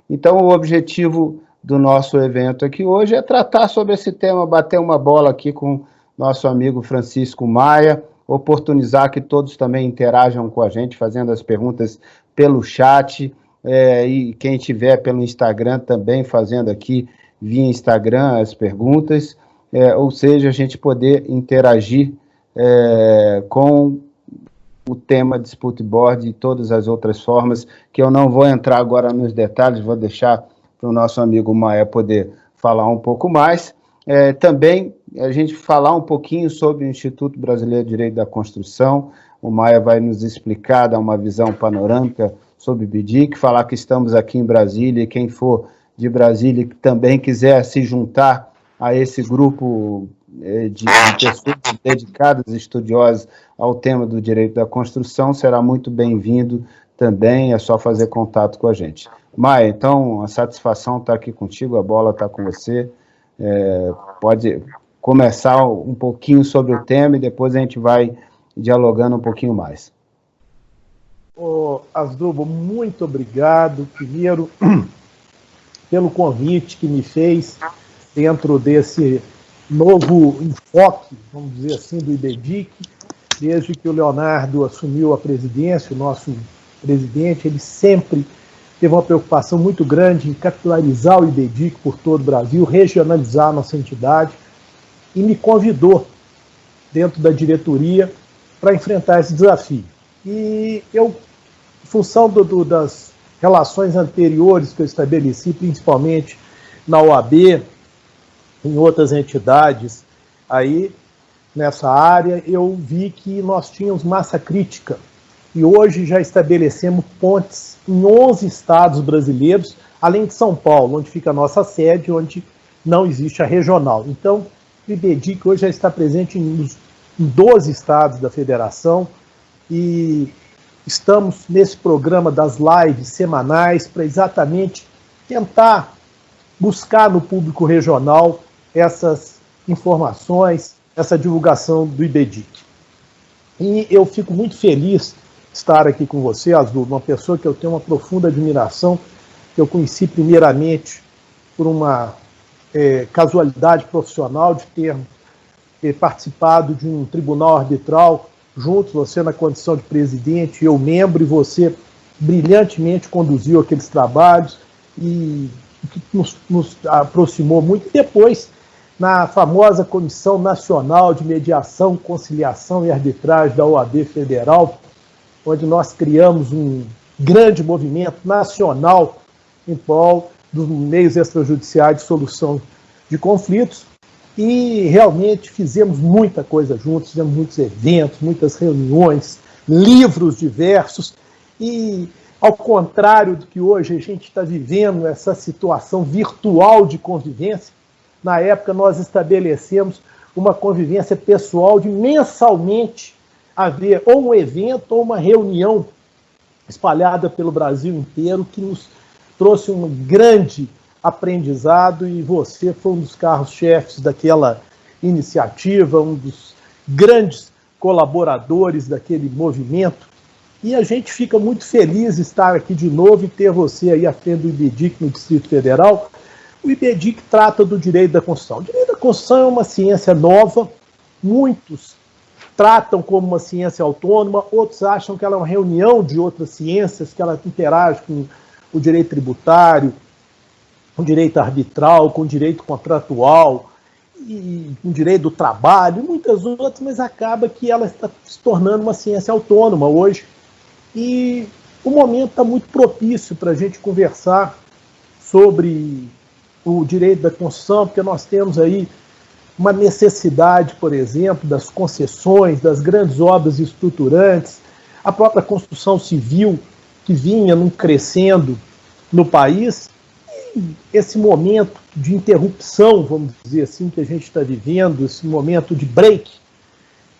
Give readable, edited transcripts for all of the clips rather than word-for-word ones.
Então, o objetivo do nosso evento aqui hoje é tratar sobre esse tema, bater uma bola aqui com nosso amigo Francisco Maia, oportunizar que todos também interajam com a gente, fazendo as perguntas pelo chat, e quem tiver pelo Instagram também fazendo aqui via Instagram as perguntas, ou seja, a gente poder interagir com o tema de Disputa e todas as outras formas, que eu não vou entrar agora nos detalhes, vou deixar para o nosso amigo Maia poder falar um pouco mais. Também a gente falar um pouquinho sobre o Instituto Brasileiro de Direito da Construção. O Maia vai nos explicar, dar uma visão panorâmica sobre o BDIC, falar que estamos aqui em Brasília, e quem for de Brasília que também quiser se juntar a esse grupo de pessoas dedicadas, estudiosas ao tema do direito da construção, será muito bem-vindo também, é só fazer contato com a gente. Maia, então, a satisfação está aqui contigo, a bola está com você, pode começar um pouquinho sobre o tema e depois a gente vai dialogando um pouquinho mais. Asdrubal, muito obrigado, primeiro, pelo convite que me fez dentro desse novo enfoque, vamos dizer assim, do IBDIC. Desde que o Leonardo assumiu a presidência, o nosso presidente, ele sempre teve uma preocupação muito grande em capitalizar o IBDIC por todo o Brasil, regionalizar a nossa entidade, e me convidou dentro da diretoria para enfrentar esse desafio. E eu, em função das relações anteriores que eu estabeleci, principalmente na OAB, em outras entidades aí nessa área, eu vi que nós tínhamos massa crítica e hoje já estabelecemos pontes em 11 estados brasileiros, além de São Paulo, onde fica a nossa sede, onde não existe a regional. Então, o IBDIC hoje já está presente em 12 estados da federação e estamos nesse programa das lives semanais para exatamente tentar buscar no público regional essas informações, essa divulgação do IBDIC. E eu fico muito feliz de estar aqui com você, Asdrubal, uma pessoa que eu tenho uma profunda admiração, que eu conheci primeiramente por uma casualidade profissional de ter participado de um tribunal arbitral, juntos, você na condição de presidente, eu membro, e você brilhantemente conduziu aqueles trabalhos, e que nos aproximou muito. E depois, na famosa Comissão Nacional de Mediação, Conciliação e Arbitragem da OAB Federal, onde nós criamos um grande movimento nacional em prol dos meios extrajudiciais de solução de conflitos, e realmente fizemos muita coisa juntos, fizemos muitos eventos, muitas reuniões, livros diversos, e ao contrário do que hoje a gente está vivendo, essa situação virtual de convivência, na época nós estabelecemos uma convivência pessoal de mensalmente haver ou um evento ou uma reunião espalhada pelo Brasil inteiro, que nos trouxe um grande aprendizado, e você foi um dos carros-chefes daquela iniciativa, um dos grandes colaboradores daquele movimento, e a gente fica muito feliz de estar aqui de novo e ter você aí à frente do IBDIC no Distrito Federal. O IBDIC trata do direito da construção. O direito da construção é uma ciência nova, muitos tratam como uma ciência autônoma, outros acham que ela é uma reunião de outras ciências, que ela interage com o direito tributário, com o direito arbitral, com o direito contratual, e com o direito do trabalho, e muitas outras, mas acaba que ela está se tornando uma ciência autônoma hoje. E o momento está muito propício para a gente conversar sobre o direito da construção, porque nós temos aí uma necessidade, por exemplo, das concessões, das grandes obras estruturantes, a própria construção civil, que vinha crescendo no país, e esse momento de interrupção, vamos dizer assim, que a gente está vivendo, esse momento de break,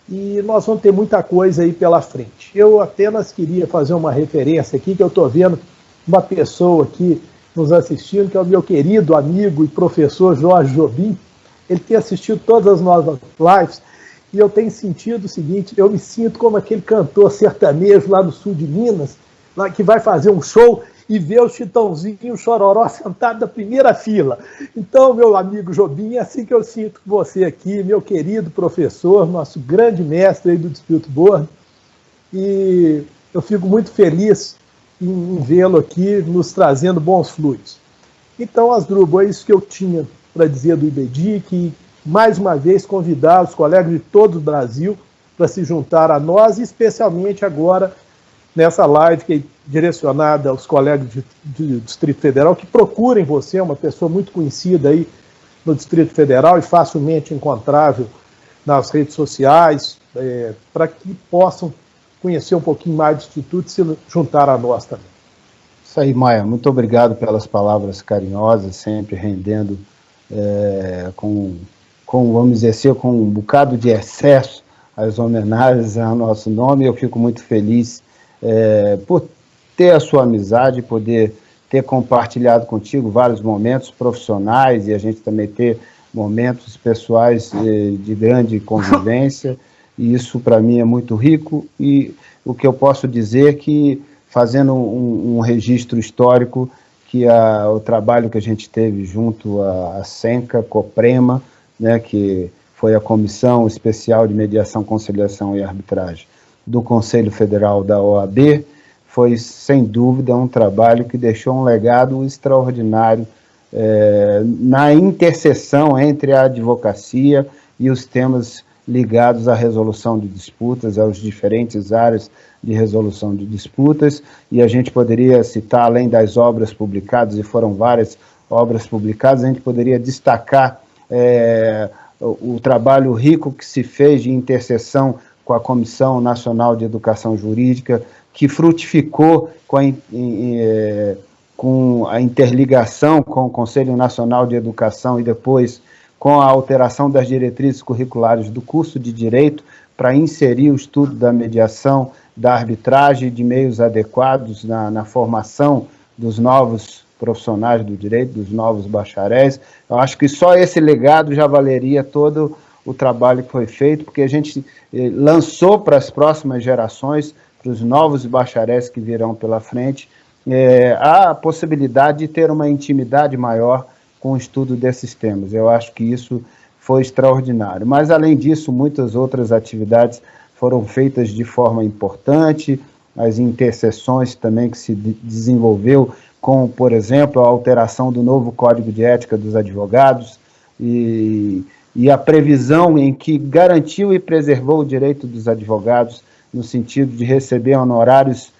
e nós vamos ter muita coisa aí pela frente. Eu apenas queria fazer uma referência aqui, que eu estou vendo uma pessoa aqui nos assistindo, que é o meu querido amigo e professor Jorge Jobim. Ele tem assistido todas as nossas lives, e eu tenho sentido o seguinte: eu me sinto como aquele cantor sertanejo lá no sul de Minas, lá que vai fazer um show e ver o Chitãozinho e o Chororó sentado na primeira fila. Então, meu amigo Jobim, é assim que eu sinto com você aqui, meu querido professor, nosso grande mestre aí do Dispute Board, e eu fico muito feliz em vê-lo aqui nos trazendo bons fluidos. Então, Asdrubal, é isso que eu tinha para dizer do IBDIC, e mais uma vez convidar os colegas de todo o Brasil para se juntar a nós, especialmente agora nessa live que é direcionada aos colegas do Distrito Federal, que procurem você, é uma pessoa muito conhecida aí no Distrito Federal e facilmente encontrável nas redes sociais, para que possam conhecer um pouquinho mais do Instituto e se juntar a nós também. Isso aí, Maia, muito obrigado pelas palavras carinhosas, sempre rendendo vamos dizer assim, com um bocado de excesso as homenagens ao nosso nome. Eu fico muito feliz por ter a sua amizade, poder ter compartilhado contigo vários momentos profissionais e a gente também ter momentos pessoais de grande convivência, e isso para mim é muito rico. E o que eu posso dizer é que, fazendo um registro histórico, que o trabalho que a gente teve junto à SENCA, COPREMA, né, que foi a Comissão Especial de Mediação, Conciliação e Arbitragem do Conselho Federal da OAB, foi, sem dúvida, um trabalho que deixou um legado extraordinário na interseção entre a advocacia e os temas ligados à resolução de disputas, aos diferentes áreas de resolução de disputas, e a gente poderia citar, além das obras publicadas, e foram várias obras publicadas, a gente poderia destacar o trabalho rico que se fez de interseção com a Comissão Nacional de Educação Jurídica, que frutificou com a interligação com o Conselho Nacional de Educação e depois com a alteração das diretrizes curriculares do curso de Direito para inserir o estudo da mediação, da arbitragem de meios adequados na formação dos novos profissionais do direito, dos novos bacharéis. Eu acho que só esse legado já valeria todo o trabalho que foi feito, porque a gente lançou para as próximas gerações, para os novos bacharéis que virão pela frente, a possibilidade de ter uma intimidade maior com o estudo desses temas. Eu acho que isso foi extraordinário. Mas, além disso, muitas outras atividades foram feitas de forma importante, as interseções também que se desenvolveu com, por exemplo, a alteração do novo Código de Ética dos Advogados e a previsão em que garantiu e preservou o direito dos advogados no sentido de receber honorários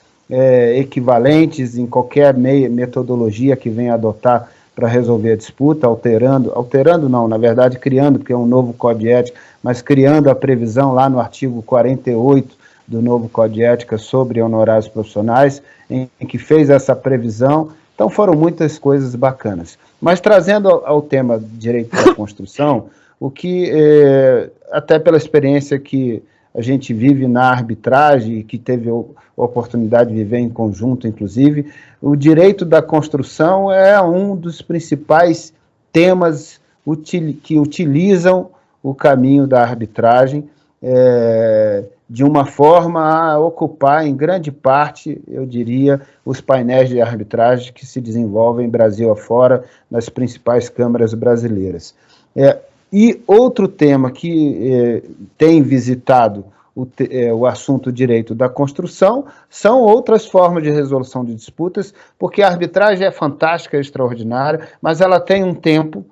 equivalentes em qualquer metodologia que venha adotar para resolver a disputa, alterando não, na verdade criando, porque é um novo Código de Ética, mas criando a previsão lá no artigo 48 do novo Código de Ética sobre honorários profissionais, em que fez essa previsão. Então foram muitas coisas bacanas. Mas trazendo ao tema direito da construção, o que, até pela experiência que a gente vive na arbitragem, que teve a oportunidade de viver em conjunto, inclusive, o direito da construção é um dos principais temas que utilizam o caminho da arbitragem de uma forma a ocupar, em grande parte, eu diria, os painéis de arbitragem que se desenvolvem Brasil afora, nas principais câmaras brasileiras. E outro tema que tem visitado o assunto direito da construção são outras formas de resolução de disputas, porque a arbitragem é fantástica, é extraordinária, mas ela tem um tempo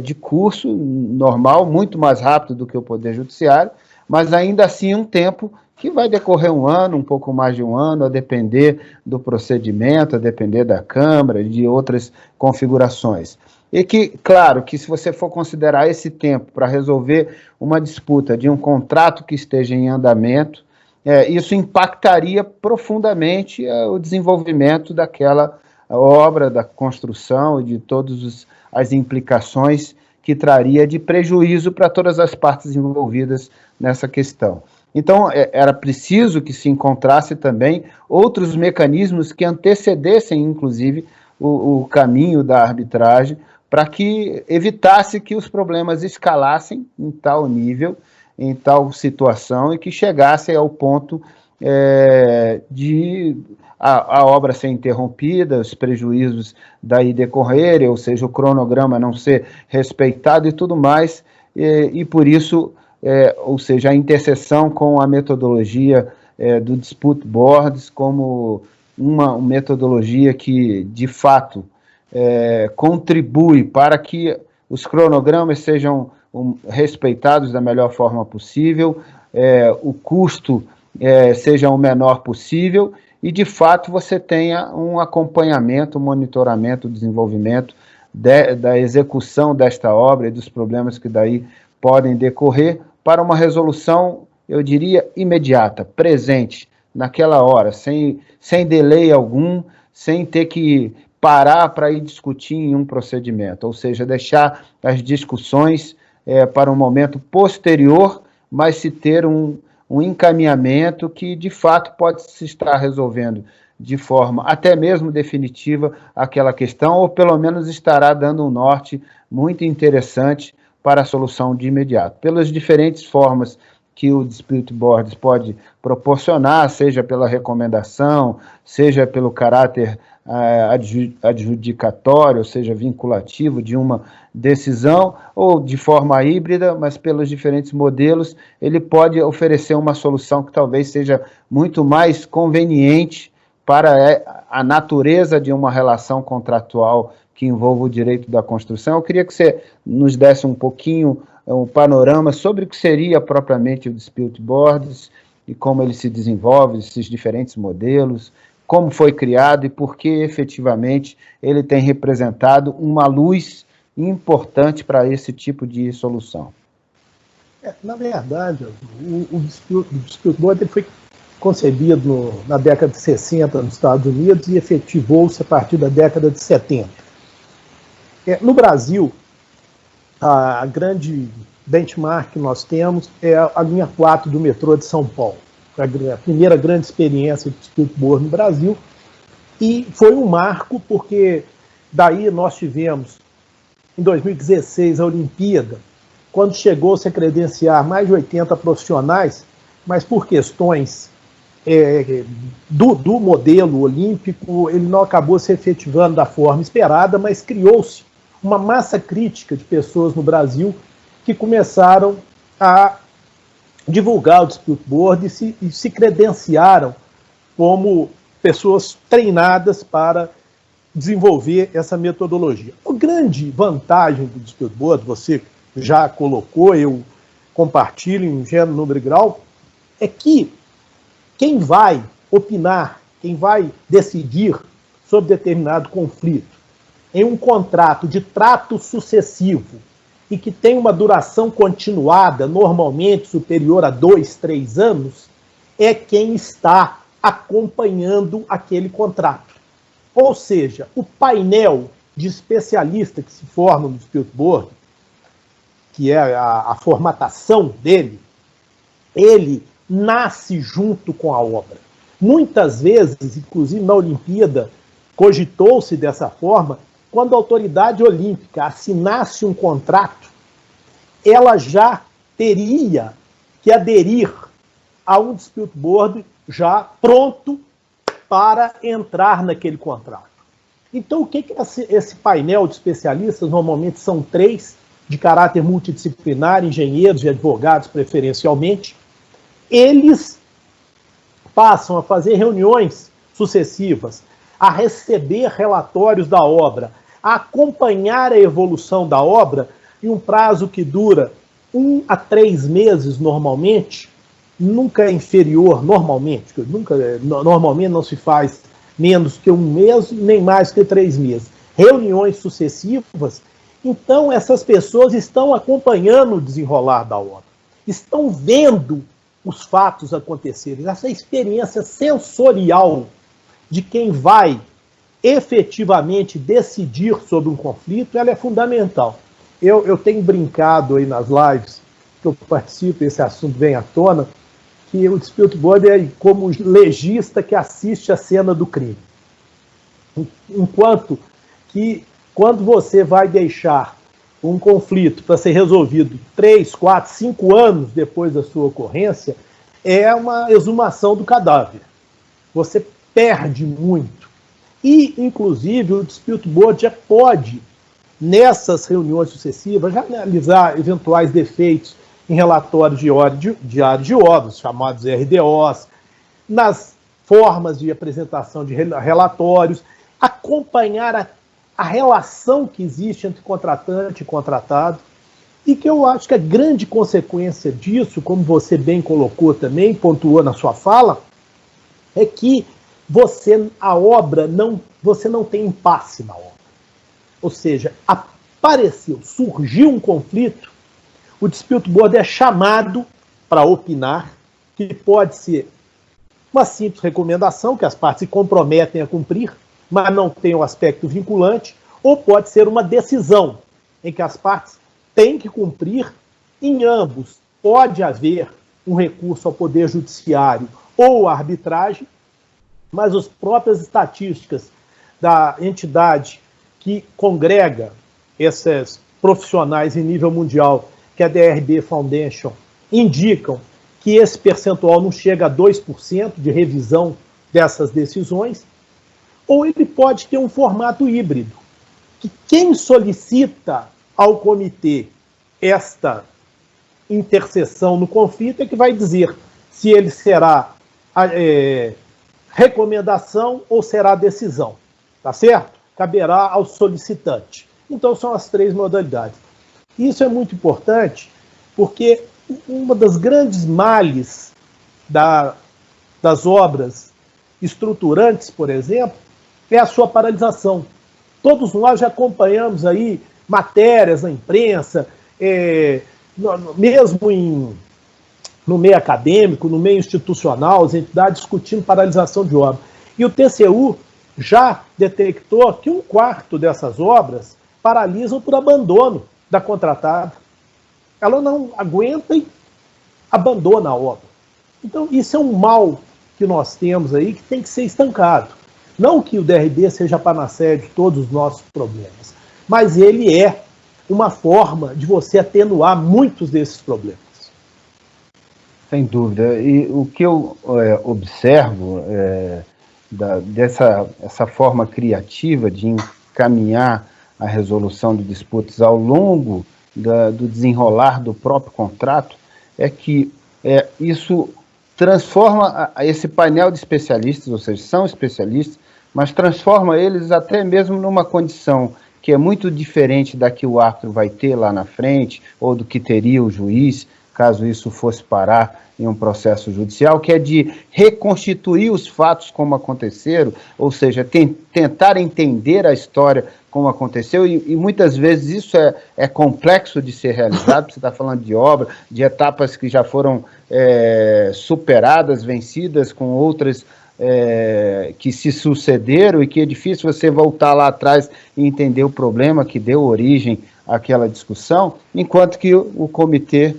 de curso normal, muito mais rápido do que o Poder Judiciário, mas ainda assim um tempo que vai decorrer um ano, um pouco mais de um ano, a depender do procedimento, a depender da Câmara e de outras configurações. E que, claro, que se você for considerar esse tempo para resolver uma disputa de um contrato que esteja em andamento, isso impactaria profundamente o desenvolvimento daquela obra, da construção e de todas as implicações que traria de prejuízo para todas as partes envolvidas nessa questão. Então, era preciso que se encontrasse também outros mecanismos que antecedessem, inclusive, o caminho da arbitragem, para que evitasse que os problemas escalassem em tal nível, em tal situação, e que chegassem ao ponto de a obra ser interrompida, os prejuízos daí decorrerem, ou seja, o cronograma não ser respeitado e tudo mais, e por isso, ou seja, a interseção com a metodologia do Dispute Boards como uma metodologia que, de fato, contribui para que os cronogramas sejam respeitados da melhor forma possível, o custo seja o menor possível e, de fato, você tenha um acompanhamento, um monitoramento, desenvolvimento da execução desta obra e dos problemas que daí podem decorrer para uma resolução, eu diria, imediata, presente, naquela hora, sem delay algum, sem ter que parar para ir discutir em um procedimento, ou seja, deixar as discussões para um momento posterior, mas se ter um encaminhamento que, de fato, pode se estar resolvendo de forma até mesmo definitiva aquela questão, ou pelo menos estará dando um norte muito interessante para a solução de imediato. Pelas diferentes formas que o Dispute Boards pode proporcionar, seja pela recomendação, seja pelo caráter adjudicatório, ou seja, vinculativo de uma decisão, ou de forma híbrida, mas pelos diferentes modelos, ele pode oferecer uma solução que talvez seja muito mais conveniente para a natureza de uma relação contratual que envolva o direito da construção. Eu queria que você nos desse um pouquinho um panorama sobre o que seria propriamente o Dispute Boards e como ele se desenvolve, esses diferentes modelos, como foi criado e por que efetivamente ele tem representado uma luz importante para esse tipo de solução. Na verdade, o Dispute Board foi concebido na década de 60 nos Estados Unidos e efetivou-se a partir da década de 70. No Brasil, a grande benchmark que nós temos é a linha 4 do metrô de São Paulo. A primeira grande experiência de Dispute Board no Brasil, e foi um marco porque daí nós tivemos, em 2016, a Olimpíada, quando chegou-se a credenciar mais de 80 profissionais, mas por questões do modelo olímpico, ele não acabou se efetivando da forma esperada, mas criou-se uma massa crítica de pessoas no Brasil que começaram a divulgar o Dispute Board e se credenciaram como pessoas treinadas para desenvolver essa metodologia. A grande vantagem do Dispute Board, você já colocou, eu compartilho em gênero, número e grau, é que quem vai opinar, quem vai decidir sobre determinado conflito em um contrato de trato sucessivo e que tem uma duração continuada, normalmente superior a 2, 3 anos, é quem está acompanhando aquele contrato. Ou seja, o painel de especialistas que se forma no Dispute Board, que é a formatação dele, ele nasce junto com a obra. Muitas vezes, inclusive na Olimpíada, cogitou-se dessa forma, quando a autoridade olímpica assinasse um contrato, ela já teria que aderir a um Dispute Board já pronto para entrar naquele contrato. Então, o que esse painel de especialistas, normalmente são 3, de caráter multidisciplinar, engenheiros e advogados preferencialmente, eles passam a fazer reuniões sucessivas, a receber relatórios da obra, a acompanhar a evolução da obra em um prazo que dura 1 a 3 meses normalmente, nunca é inferior, normalmente não se faz menos que 1 mês, nem mais que 3 meses. Reuniões sucessivas, então essas pessoas estão acompanhando o desenrolar da obra, estão vendo os fatos acontecerem. Essa experiência sensorial de quem vai efetivamente decidir sobre um conflito, ela é fundamental. Eu tenho brincado aí nas lives que eu participo, esse assunto vem à tona, que o Dispute Board é como legista que assiste a cena do crime. Enquanto que, quando você vai deixar um conflito para ser resolvido 3, 4, 5 anos depois da sua ocorrência, é uma exumação do cadáver. Você perde muito. E, inclusive, o Dispute Board já pode, nessas reuniões sucessivas, já analisar eventuais defeitos em relatórios diários de obras, chamados RDOs, nas formas de apresentação de relatórios, acompanhar a relação que existe entre contratante e contratado, e que eu acho que a grande consequência disso, como você bem colocou também, pontuou na sua fala, é que você não tem impasse na obra. Ou seja, surgiu um conflito, o Dispute Board é chamado para opinar, que pode ser uma simples recomendação, que as partes se comprometem a cumprir, mas não tem o aspecto vinculante, ou pode ser uma decisão, em que as partes têm que cumprir. Em ambos pode haver um recurso ao Poder Judiciário ou à arbitragem, mas as próprias estatísticas da entidade que congrega esses profissionais em nível mundial, que é a DRB Foundation, indicam que esse percentual não chega a 2% de revisão dessas decisões, ou ele pode ter um formato híbrido, que quem solicita ao comitê esta interseção no conflito é que vai dizer se ele será recomendação ou será decisão, tá certo? Caberá ao solicitante. Então são as três modalidades. Isso é muito importante porque uma das grandes males das obras estruturantes, por exemplo, é a sua paralisação. Todos nós já acompanhamos aí matérias na imprensa, mesmo no meio acadêmico, no meio institucional, as entidades discutindo paralisação de obra. E o TCU já detectou que 1/4 dessas obras paralisam por abandono da contratada. Ela não aguenta e abandona a obra. Então, isso é um mal que nós temos aí que tem que ser estancado. Não que o DRB seja a panaceia de todos os nossos problemas, mas ele é uma forma de você atenuar muitos desses problemas. Sem dúvida. E o que eu observo dessa forma criativa de encaminhar a resolução de disputas ao longo do desenrolar do próprio contrato é que isso transforma esse painel de especialistas, ou seja, são especialistas, mas transforma eles até mesmo numa condição que é muito diferente da que o árbitro vai ter lá na frente, ou do que teria o juiz, caso isso fosse parar em um processo judicial, que é de reconstituir os fatos como aconteceram, ou seja, tentar entender a história como aconteceu, e muitas vezes isso é complexo de ser realizado. Você está falando de obra, de etapas que já foram superadas, vencidas, com outras que se sucederam, e que é difícil você voltar lá atrás e entender o problema que deu origem àquela discussão, enquanto que o comitê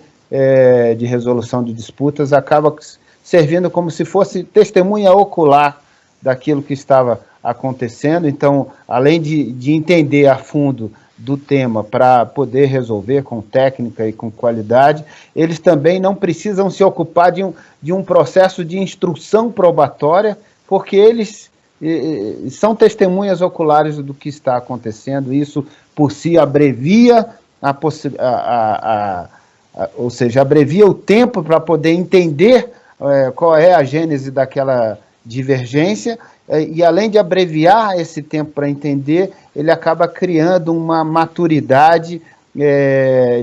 de resolução de disputas acaba servindo como se fosse testemunha ocular daquilo que estava acontecendo. Então, além de entender a fundo do tema para poder resolver com técnica e com qualidade, eles também não precisam se ocupar de um processo de instrução probatória, porque eles são testemunhas oculares do que está acontecendo. Isso, por si, abrevia ou seja, abrevia o tempo para poder entender qual é a gênese daquela divergência, e além de abreviar esse tempo para entender, ele acaba criando uma maturidade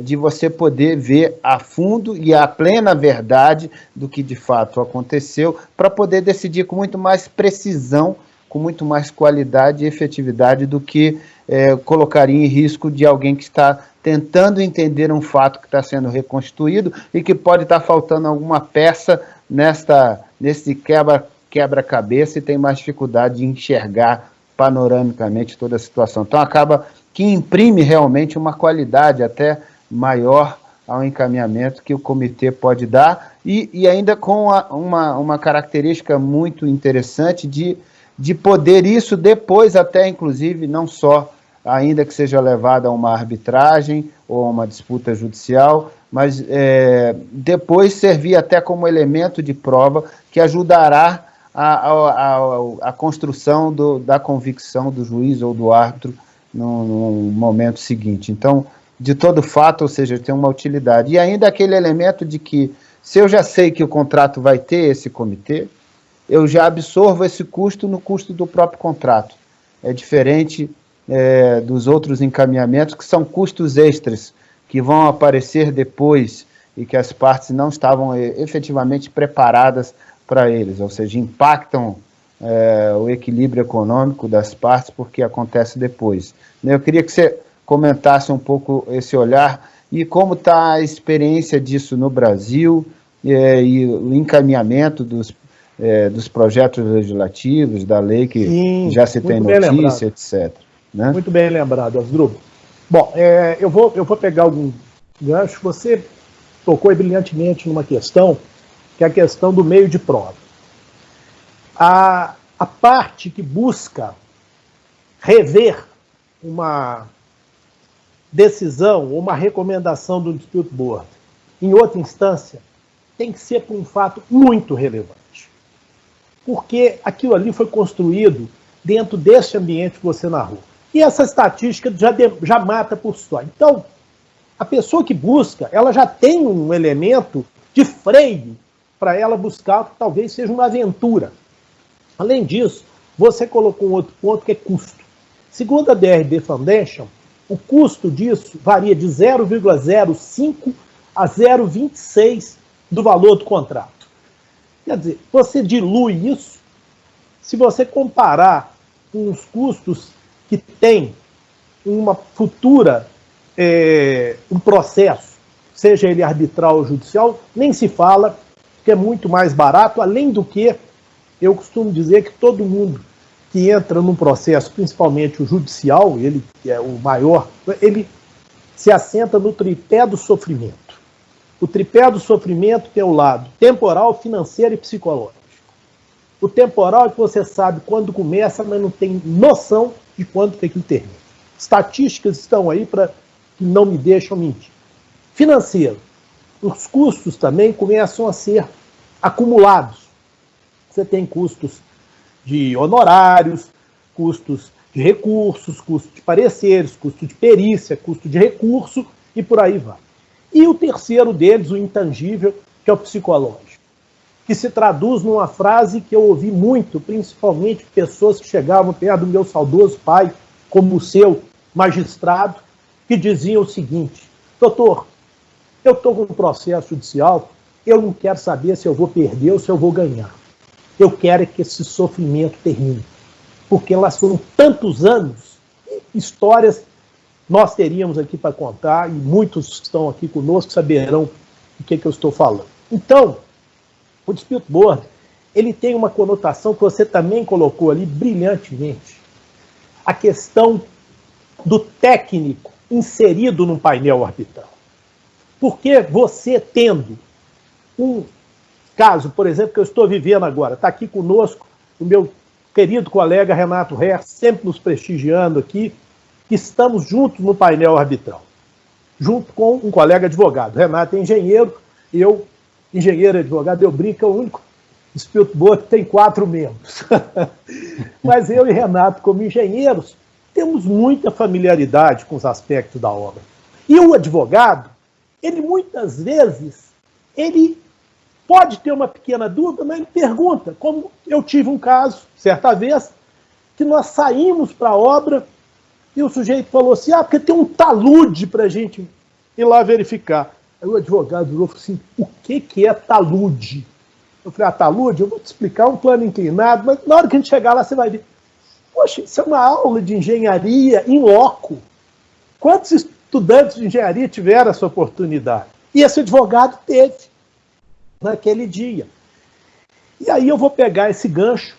de você poder ver a fundo e a plena verdade do que de fato aconteceu, para poder decidir com muito mais precisão, com muito mais qualidade e efetividade do que colocaria em risco de alguém que está tentando entender um fato que está sendo reconstituído e que pode estar faltando alguma peça nesse quebra-cabeça e tem mais dificuldade de enxergar panoramicamente toda a situação. Então acaba que imprime realmente uma qualidade até maior ao encaminhamento que o comitê pode dar, e ainda com uma característica muito interessante de poder isso depois até, inclusive, não só ainda que seja levado a uma arbitragem ou a uma disputa judicial, mas depois servir até como elemento de prova que ajudará a construção da convicção do juiz ou do árbitro no momento seguinte. Então, de todo fato, ou seja, tem uma utilidade. E ainda aquele elemento de que, se eu já sei que o contrato vai ter esse comitê, eu já absorvo esse custo no custo do próprio contrato. É diferente dos outros encaminhamentos, que são custos extras, que vão aparecer depois e que as partes não estavam efetivamente preparadas para eles, ou seja, impactam o equilíbrio econômico das partes porque acontece depois. Eu queria que você comentasse um pouco esse olhar e como está a experiência disso no Brasil e o encaminhamento dos projetos legislativos, da lei que sim, já se tem notícia, etc. Né? Muito bem lembrado, Asdrubal. Bom, eu vou pegar algum gancho. Você tocou brilhantemente numa questão, que é a questão do meio de prova. A parte que busca rever uma decisão ou uma recomendação do dispute board em outra instância tem que ser por um fato muito relevante. Porque aquilo ali foi construído dentro desse ambiente que você narrou. E essa estatística já mata por só. Então, a pessoa que busca, ela já tem um elemento de freio para ela buscar, que talvez seja uma aventura. Além disso, você colocou um outro ponto que é custo. Segundo a DRD Foundation, o custo disso varia de 0,05 a 0,26 do valor do contrato. Quer dizer, você dilui isso, se você comparar com os custos que tem uma futura, um processo, seja ele arbitral ou judicial, nem se fala, que é muito mais barato, além do que eu costumo dizer que todo mundo que entra num processo, principalmente o judicial, ele é o maior, ele se assenta no tripé do sofrimento. O tripé do sofrimento tem o lado temporal, financeiro e psicológico. O temporal é que você sabe quando começa, mas não tem noção de quando que aquilo termina. Estatísticas estão aí para que não me deixam mentir. Financeiro. Os custos também começam a ser acumulados. Você tem custos de honorários, custos de recursos, custo de pareceres, custo de perícia, custo de recurso e por aí vai. E o terceiro deles, o intangível, que é o psicológico, que se traduz numa frase que eu ouvi muito, principalmente pessoas que chegavam perto do meu saudoso pai, como o seu magistrado, que diziam o seguinte: doutor, eu estou com um processo judicial, eu não quero saber se eu vou perder ou se eu vou ganhar. Eu quero que esse sofrimento termine. Porque lá foram tantos anos, histórias nós teríamos aqui para contar, e muitos que estão aqui conosco saberão do que eu estou falando. Então, o dispute board, ele tem uma conotação que você também colocou ali brilhantemente. A questão do técnico inserido num painel arbitral. Porque você tendo um caso, por exemplo, que eu estou vivendo agora, está aqui conosco o meu querido colega Renato Herr, sempre nos prestigiando aqui, que estamos juntos no painel arbitral, junto com um colega advogado. Renato é engenheiro, eu, engenheiro e advogado, eu brinco, é o único dispute board que tem 4 membros. Mas eu e Renato, como engenheiros, temos muita familiaridade com os aspectos da obra. E o advogado, ele muitas vezes, ele pode ter uma pequena dúvida, mas ele pergunta, como eu tive um caso, certa vez, que nós saímos para a obra e o sujeito falou assim, porque tem um talude para a gente ir lá verificar. Aí o advogado falou assim, o que é talude? Eu falei, talude? Eu vou te explicar, um plano inclinado, mas na hora que a gente chegar lá você vai ver. Poxa, isso é uma aula de engenharia in loco. Quantos estudantes de engenharia tiveram essa oportunidade? E esse advogado teve naquele dia. E aí eu vou pegar esse gancho,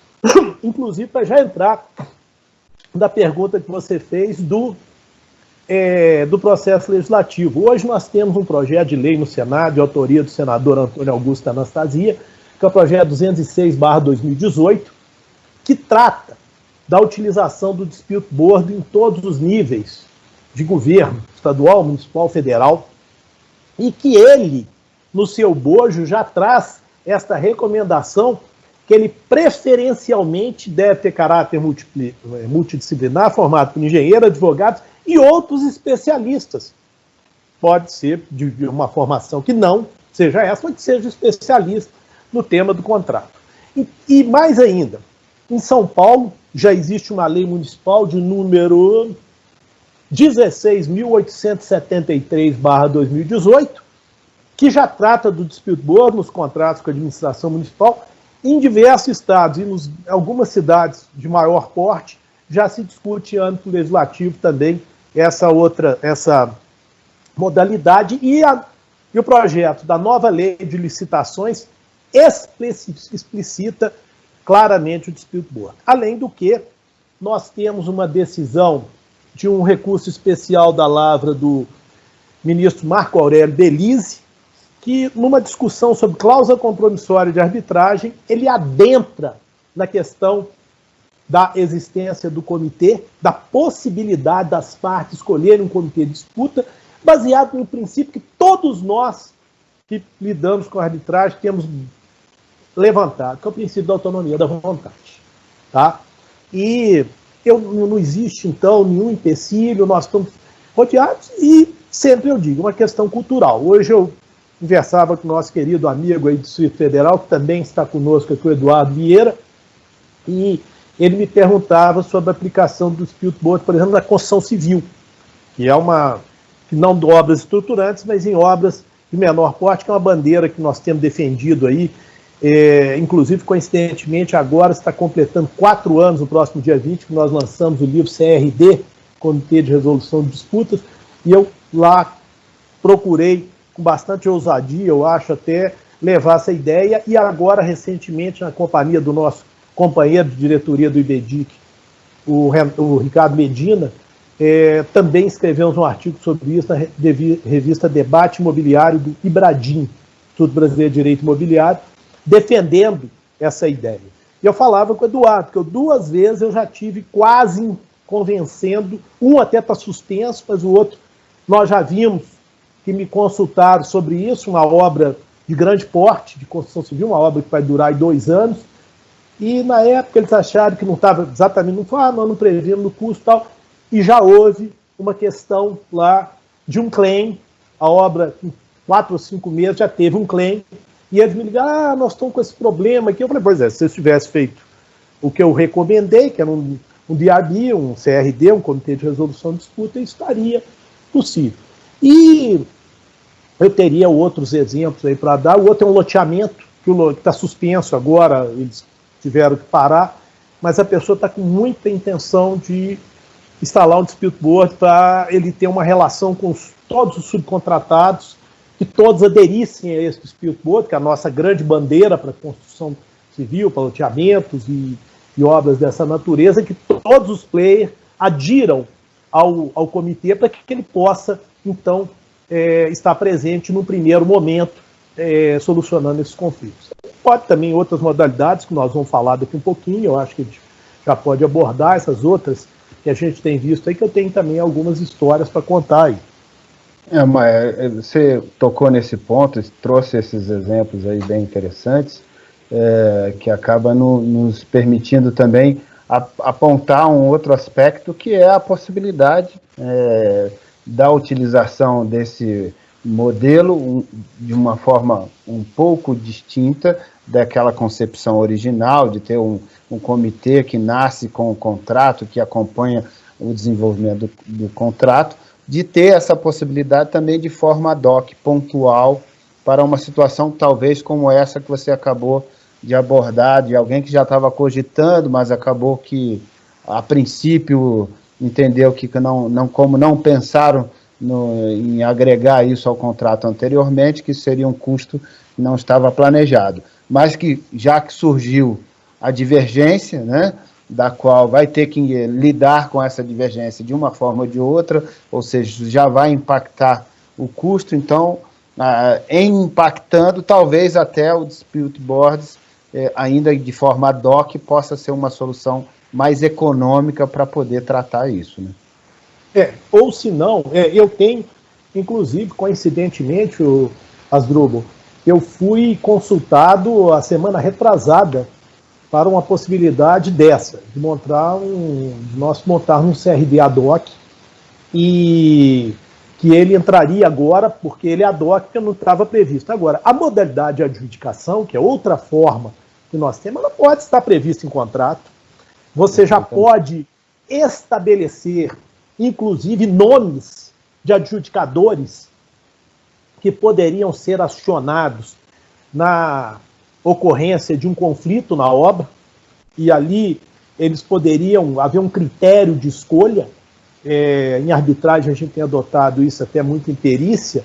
inclusive para já entrar da pergunta que você fez do processo legislativo. Hoje nós temos um projeto de lei no Senado, de autoria do senador Antônio Augusto Anastasia, que é o projeto 206/2018, que trata da utilização do dispute board em todos os níveis de governo, estadual, municipal, federal, e que ele, no seu bojo, já traz esta recomendação que ele preferencialmente deve ter caráter multidisciplinar, formado por engenheiros, advogados e outros especialistas. Pode ser de uma formação que não seja essa, mas que seja especialista no tema do contrato. E mais ainda, em São Paulo já existe uma lei municipal de número 16.873/2018, que já trata do dispute board nos contratos com a administração municipal. Em diversos estados e em algumas cidades de maior porte, já se discute em âmbito legislativo também essa modalidade, e o projeto da nova lei de licitações explicita claramente o dispute board. Além do que, nós temos uma decisão de um recurso especial da Lavra do ministro Marco Aurélio Belize, que, numa discussão sobre cláusula compromissória de arbitragem, ele adentra na questão da existência do comitê, da possibilidade das partes escolherem um comitê de disputa, baseado no princípio que todos nós que lidamos com a arbitragem temos levantado, que é o princípio da autonomia da vontade. Tá? E não existe, então, nenhum empecilho, nós estamos rodeados, e sempre eu digo, uma questão cultural. Hoje eu conversava com o nosso querido amigo aí do Distrito Federal, que também está conosco aqui, o Eduardo Vieira, e ele me perguntava sobre a aplicação do dispute board, por exemplo, na construção civil, que é que não de obras estruturantes, mas em obras de menor porte, que é uma bandeira que nós temos defendido aí, inclusive, coincidentemente, agora está completando 4 anos, no próximo dia 20, que nós lançamos o livro CRD, Comitê de Resolução de Disputas, e eu lá procurei, com bastante ousadia, eu acho, até levar essa ideia, e agora, recentemente, na companhia do nosso companheiro de diretoria do IBEDIC, o Ricardo Medina, também escrevemos um artigo sobre isso na revista Debate Imobiliário do IBRADIM, Instituto Brasileiro de Direito Imobiliário, defendendo essa ideia. E eu falava com o Eduardo, que 2 vezes eu já tive quase convencendo, um até está suspenso, mas o outro nós já vimos, que me consultaram sobre isso, uma obra de grande porte, de construção civil, uma obra que vai durar 2 anos, e na época eles acharam que não estava exatamente, nós não prevemos no custo e tal, e já houve uma questão lá de um claim, a obra, em 4 ou 5 meses, já teve um claim, e eles me ligaram, nós estamos com esse problema aqui. Eu falei, pois é, se vocês tivessem feito o que eu recomendei, que era um DRB, um CRD, um Comitê de Resolução de Disputa, estaria possível. E eu teria outros exemplos aí para dar. O outro é um loteamento, que está suspenso agora, eles tiveram que parar, mas a pessoa está com muita intenção de instalar um dispute board para ele ter uma relação com todos os subcontratados, que todos aderissem a esse dispute board, que é a nossa grande bandeira para a construção civil, para loteamentos e obras dessa natureza, que todos os players adiram ao comitê para que ele possa, então, estar presente no primeiro momento, solucionando esses conflitos. Pode também outras modalidades, que nós vamos falar daqui um pouquinho, eu acho que a gente já pode abordar essas outras que a gente tem visto aí, que eu tenho também algumas histórias para contar aí. Mas você tocou nesse ponto, trouxe esses exemplos aí bem interessantes, que acaba nos permitindo também apontar um outro aspecto, que é a possibilidade da utilização desse modelo de uma forma um pouco distinta daquela concepção original, de ter um comitê que nasce com o contrato, que acompanha o desenvolvimento do contrato, de ter essa possibilidade também de forma ad hoc, pontual, para uma situação talvez como essa que você acabou de abordar, de alguém que já estava cogitando, mas acabou que, a princípio, entendeu que como não pensaram em agregar isso ao contrato anteriormente, que seria um custo que não estava planejado. Mas que, já que surgiu a divergência, né, da qual vai ter que lidar com essa divergência de uma forma ou de outra, ou seja, já vai impactar o custo, então, em impactando, talvez até o dispute boards, ainda de forma ad hoc, possa ser uma solução mais econômica para poder tratar isso, né? Ou se não, eu tenho inclusive, coincidentemente, Asdrubal, eu fui consultado a semana retrasada para uma possibilidade dessa, de nós montarmos um CRD ad hoc, e que ele entraria agora, porque ele é ad hoc, que não estava previsto. Agora, a modalidade de adjudicação, que é outra forma que nós temos, ela pode estar prevista em contrato. Você já pode estabelecer, inclusive, nomes de adjudicadores que poderiam ser acionados na ocorrência de um conflito na obra, e ali eles poderiam haver um critério de escolha. Em arbitragem a gente tem adotado isso até muito em perícia,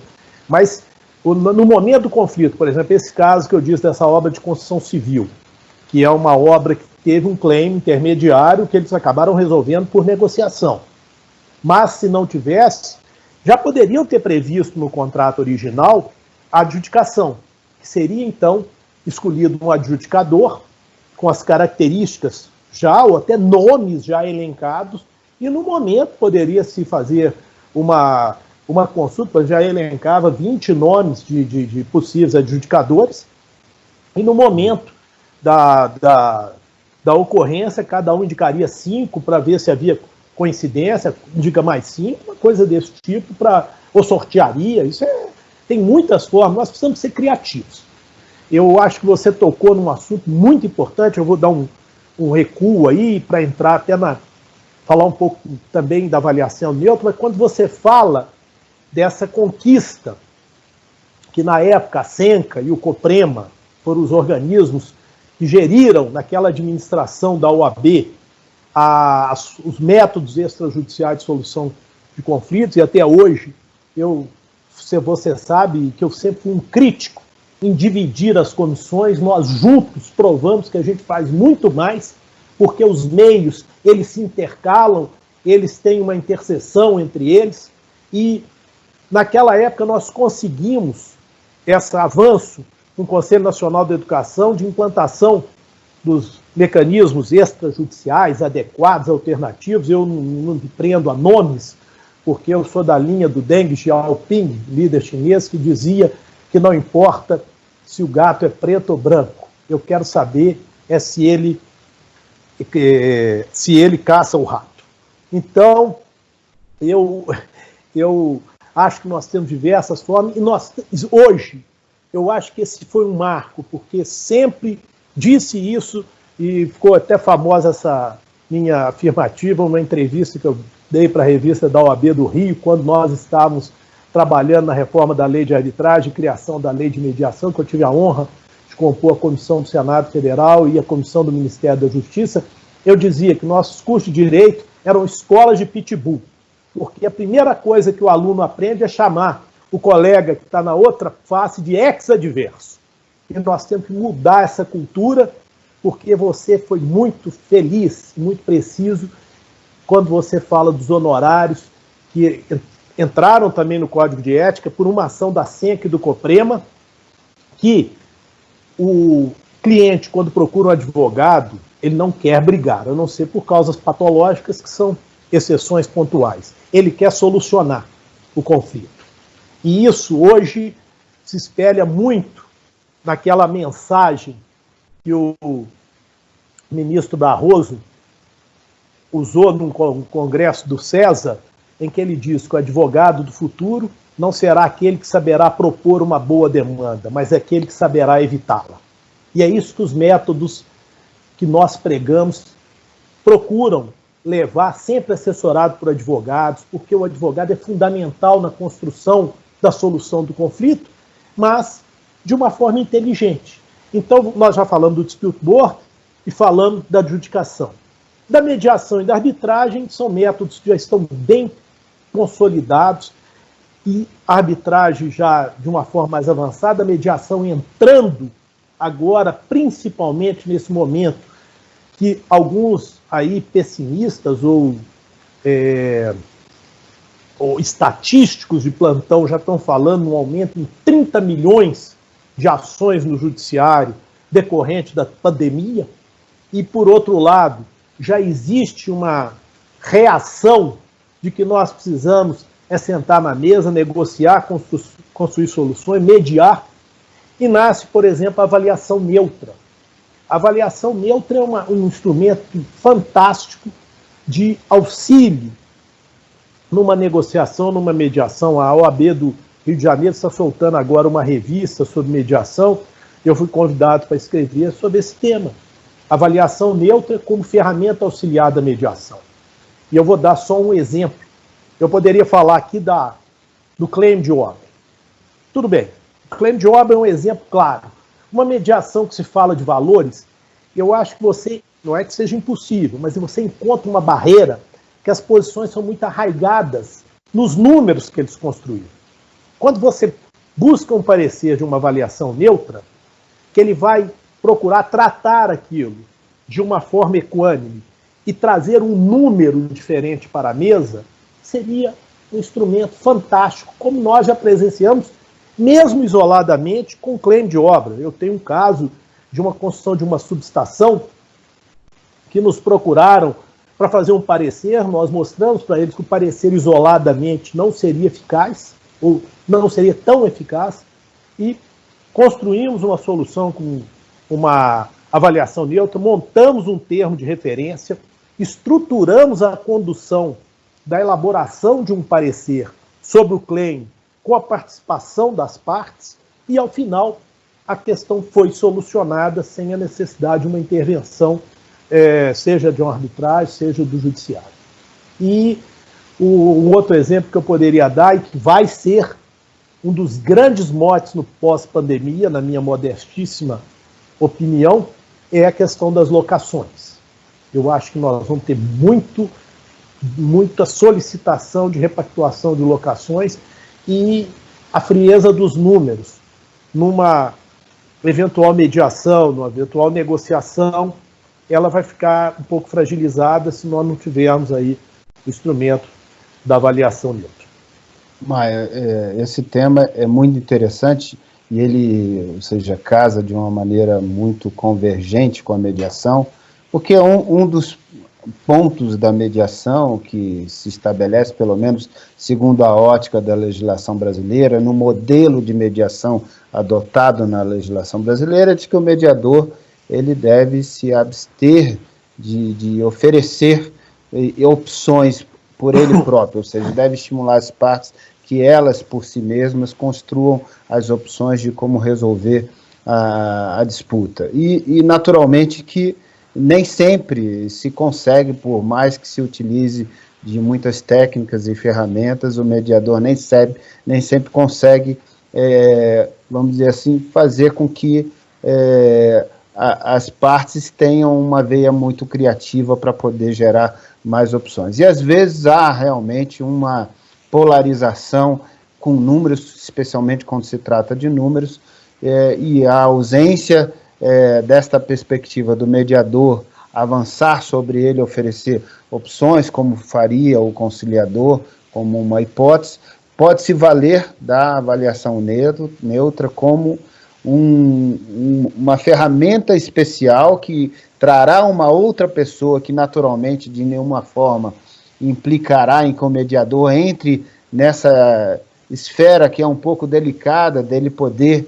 mas no momento do conflito, por exemplo, esse caso que eu disse dessa obra de construção civil, que é uma obra que teve um claim intermediário que eles acabaram resolvendo por negociação. Mas se não tivesse, já poderiam ter previsto no contrato original a adjudicação, que seria então escolhido um adjudicador com as características já, ou até nomes já elencados, e no momento poderia-se fazer uma consulta, já elencava 20 nomes de possíveis adjudicadores, e no momento da ocorrência, cada um indicaria 5 para ver se havia coincidência, indica mais 5, uma coisa desse tipo, ou sortearia. Tem muitas formas, nós precisamos ser criativos. Eu acho que você tocou num assunto muito importante, eu vou dar um recuo aí para entrar até falar um pouco também da avaliação neutra, mas quando você fala dessa conquista, que na época a SENCA e o COPREMA foram os organismos que geriram naquela administração da OAB os métodos extrajudiciais de solução de conflitos, e até hoje, você sabe que eu sempre fui um crítico em dividir as comissões, nós juntos provamos que a gente faz muito mais, porque os meios, eles se intercalam, eles têm uma interseção entre eles, e naquela época nós conseguimos esse avanço no Conselho Nacional da Educação de implantação dos mecanismos extrajudiciais adequados, alternativos. Eu não me prendo a nomes, porque eu sou da linha do Deng Xiaoping, líder chinês, que dizia que não importa se o gato é preto ou branco, eu quero saber se ele caça o rato. Então, eu acho que nós temos diversas formas, e hoje, eu acho que esse foi um marco, porque sempre disse isso, e ficou até famosa essa minha afirmativa, uma entrevista que eu dei para a revista da OAB do Rio, quando nós estávamos trabalhando na reforma da lei de arbitragem, criação da lei de mediação, que eu tive a honra de compor a comissão do Senado Federal e a comissão do Ministério da Justiça. Eu dizia que nossos cursos de direito eram escolas de pitbull, porque a primeira coisa que o aluno aprende é chamar o colega que está na outra face de ex-adverso. E nós temos que mudar essa cultura, porque você foi muito feliz, muito preciso, quando você fala dos honorários, que entraram também no Código de Ética por uma ação da SENCA e do COPREMA, que o cliente, quando procura um advogado, ele não quer brigar, a não ser por causas patológicas, que são exceções pontuais. Ele quer solucionar o conflito. E isso hoje se espelha muito naquela mensagem que o ministro Barroso usou num congresso do César, em que ele diz que o advogado do futuro não será aquele que saberá propor uma boa demanda, mas é aquele que saberá evitá-la. E é isso que os métodos que nós pregamos procuram levar, sempre assessorado por advogados, porque o advogado é fundamental na construção da solução do conflito, mas de uma forma inteligente. Então, nós já falamos do dispute board e falamos da adjudicação. Da mediação e da arbitragem são métodos que já estão bem consolidados, e a arbitragem já de uma forma mais avançada, a mediação entrando agora, principalmente nesse momento, que alguns aí pessimistas ou estatísticos de plantão já estão falando um aumento em 30 milhões de ações no judiciário decorrente da pandemia, e, por outro lado, já existe uma reação de que nós precisamos é sentar na mesa, negociar, construir soluções, mediar, e nasce, por exemplo, a avaliação neutra. A avaliação neutra é um instrumento fantástico de auxílio numa negociação, numa mediação. A OAB do Rio de Janeiro está soltando agora uma revista sobre mediação. Eu fui convidado para escrever sobre esse tema. Avaliação neutra como ferramenta auxiliar da mediação. E eu vou dar só um exemplo. Eu poderia falar aqui do claim de obra. Tudo bem, o claim de obra é um exemplo claro. Uma mediação que se fala de valores, eu acho que você, não é que seja impossível, mas você encontra uma barreira que as posições são muito arraigadas nos números que eles construíram. Quando você busca um parecer de uma avaliação neutra, que ele vai procurar tratar aquilo de uma forma equânime e trazer um número diferente para a mesa, seria um instrumento fantástico, como nós já presenciamos, mesmo isoladamente, com claim de obra. Eu tenho um caso de uma construção de uma subestação que nos procuraram para fazer um parecer, nós mostramos para eles que o parecer isoladamente não seria eficaz, ou não seria tão eficaz, e construímos uma solução com uma avaliação neutra, montamos um termo de referência, estruturamos a condução da elaboração de um parecer sobre o claim com a participação das partes e, ao final, a questão foi solucionada sem a necessidade de uma intervenção, seja de uma arbitragem, seja do judiciário. E um outro exemplo que eu poderia dar, e que vai ser um dos grandes motes no pós-pandemia, na minha modestíssima opinião, é a questão das locações. Eu acho que nós vamos ter muita solicitação de repactuação de locações e a frieza dos números numa eventual mediação, numa eventual negociação, ela vai ficar um pouco fragilizada se nós não tivermos aí o instrumento da avaliação neutra. Maia, esse tema é muito interessante e ele, ou seja, casa de uma maneira muito convergente com a mediação, porque um dos pontos da mediação que se estabelece, pelo menos segundo a ótica da legislação brasileira, no modelo de mediação adotado na legislação brasileira, é de que o mediador ele deve se abster de oferecer opções por ele próprio, ou seja, deve estimular as partes que elas, por si mesmas, construam as opções de como resolver a disputa. E, naturalmente, que nem sempre se consegue, por mais que se utilize de muitas técnicas e ferramentas, o mediador nem sempre consegue, vamos dizer assim, fazer com que as partes tenham uma veia muito criativa para poder gerar mais opções. E às vezes há realmente uma polarização com números, especialmente quando se trata de números, e a ausência desta perspectiva do mediador avançar sobre ele, oferecer opções, como faria o conciliador, como uma hipótese, pode se valer da avaliação neutra como uma ferramenta especial que trará uma outra pessoa que naturalmente de nenhuma forma implicará em que o mediador entre nessa esfera que é um pouco delicada dele poder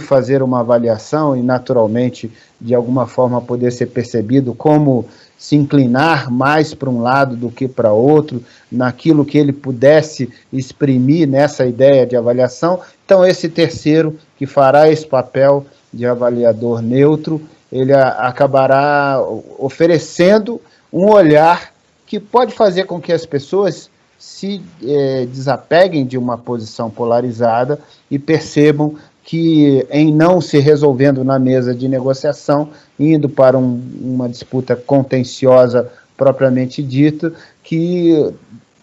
fazer uma avaliação e naturalmente de alguma forma poder ser percebido como se inclinar mais para um lado do que para outro, naquilo que ele pudesse exprimir nessa ideia de avaliação. Então esse terceiro que fará esse papel de avaliador neutro, ele acabará oferecendo um olhar que pode fazer com que as pessoas se desapeguem de uma posição polarizada e percebam que, em não se resolvendo na mesa de negociação, indo para uma disputa contenciosa propriamente dita, que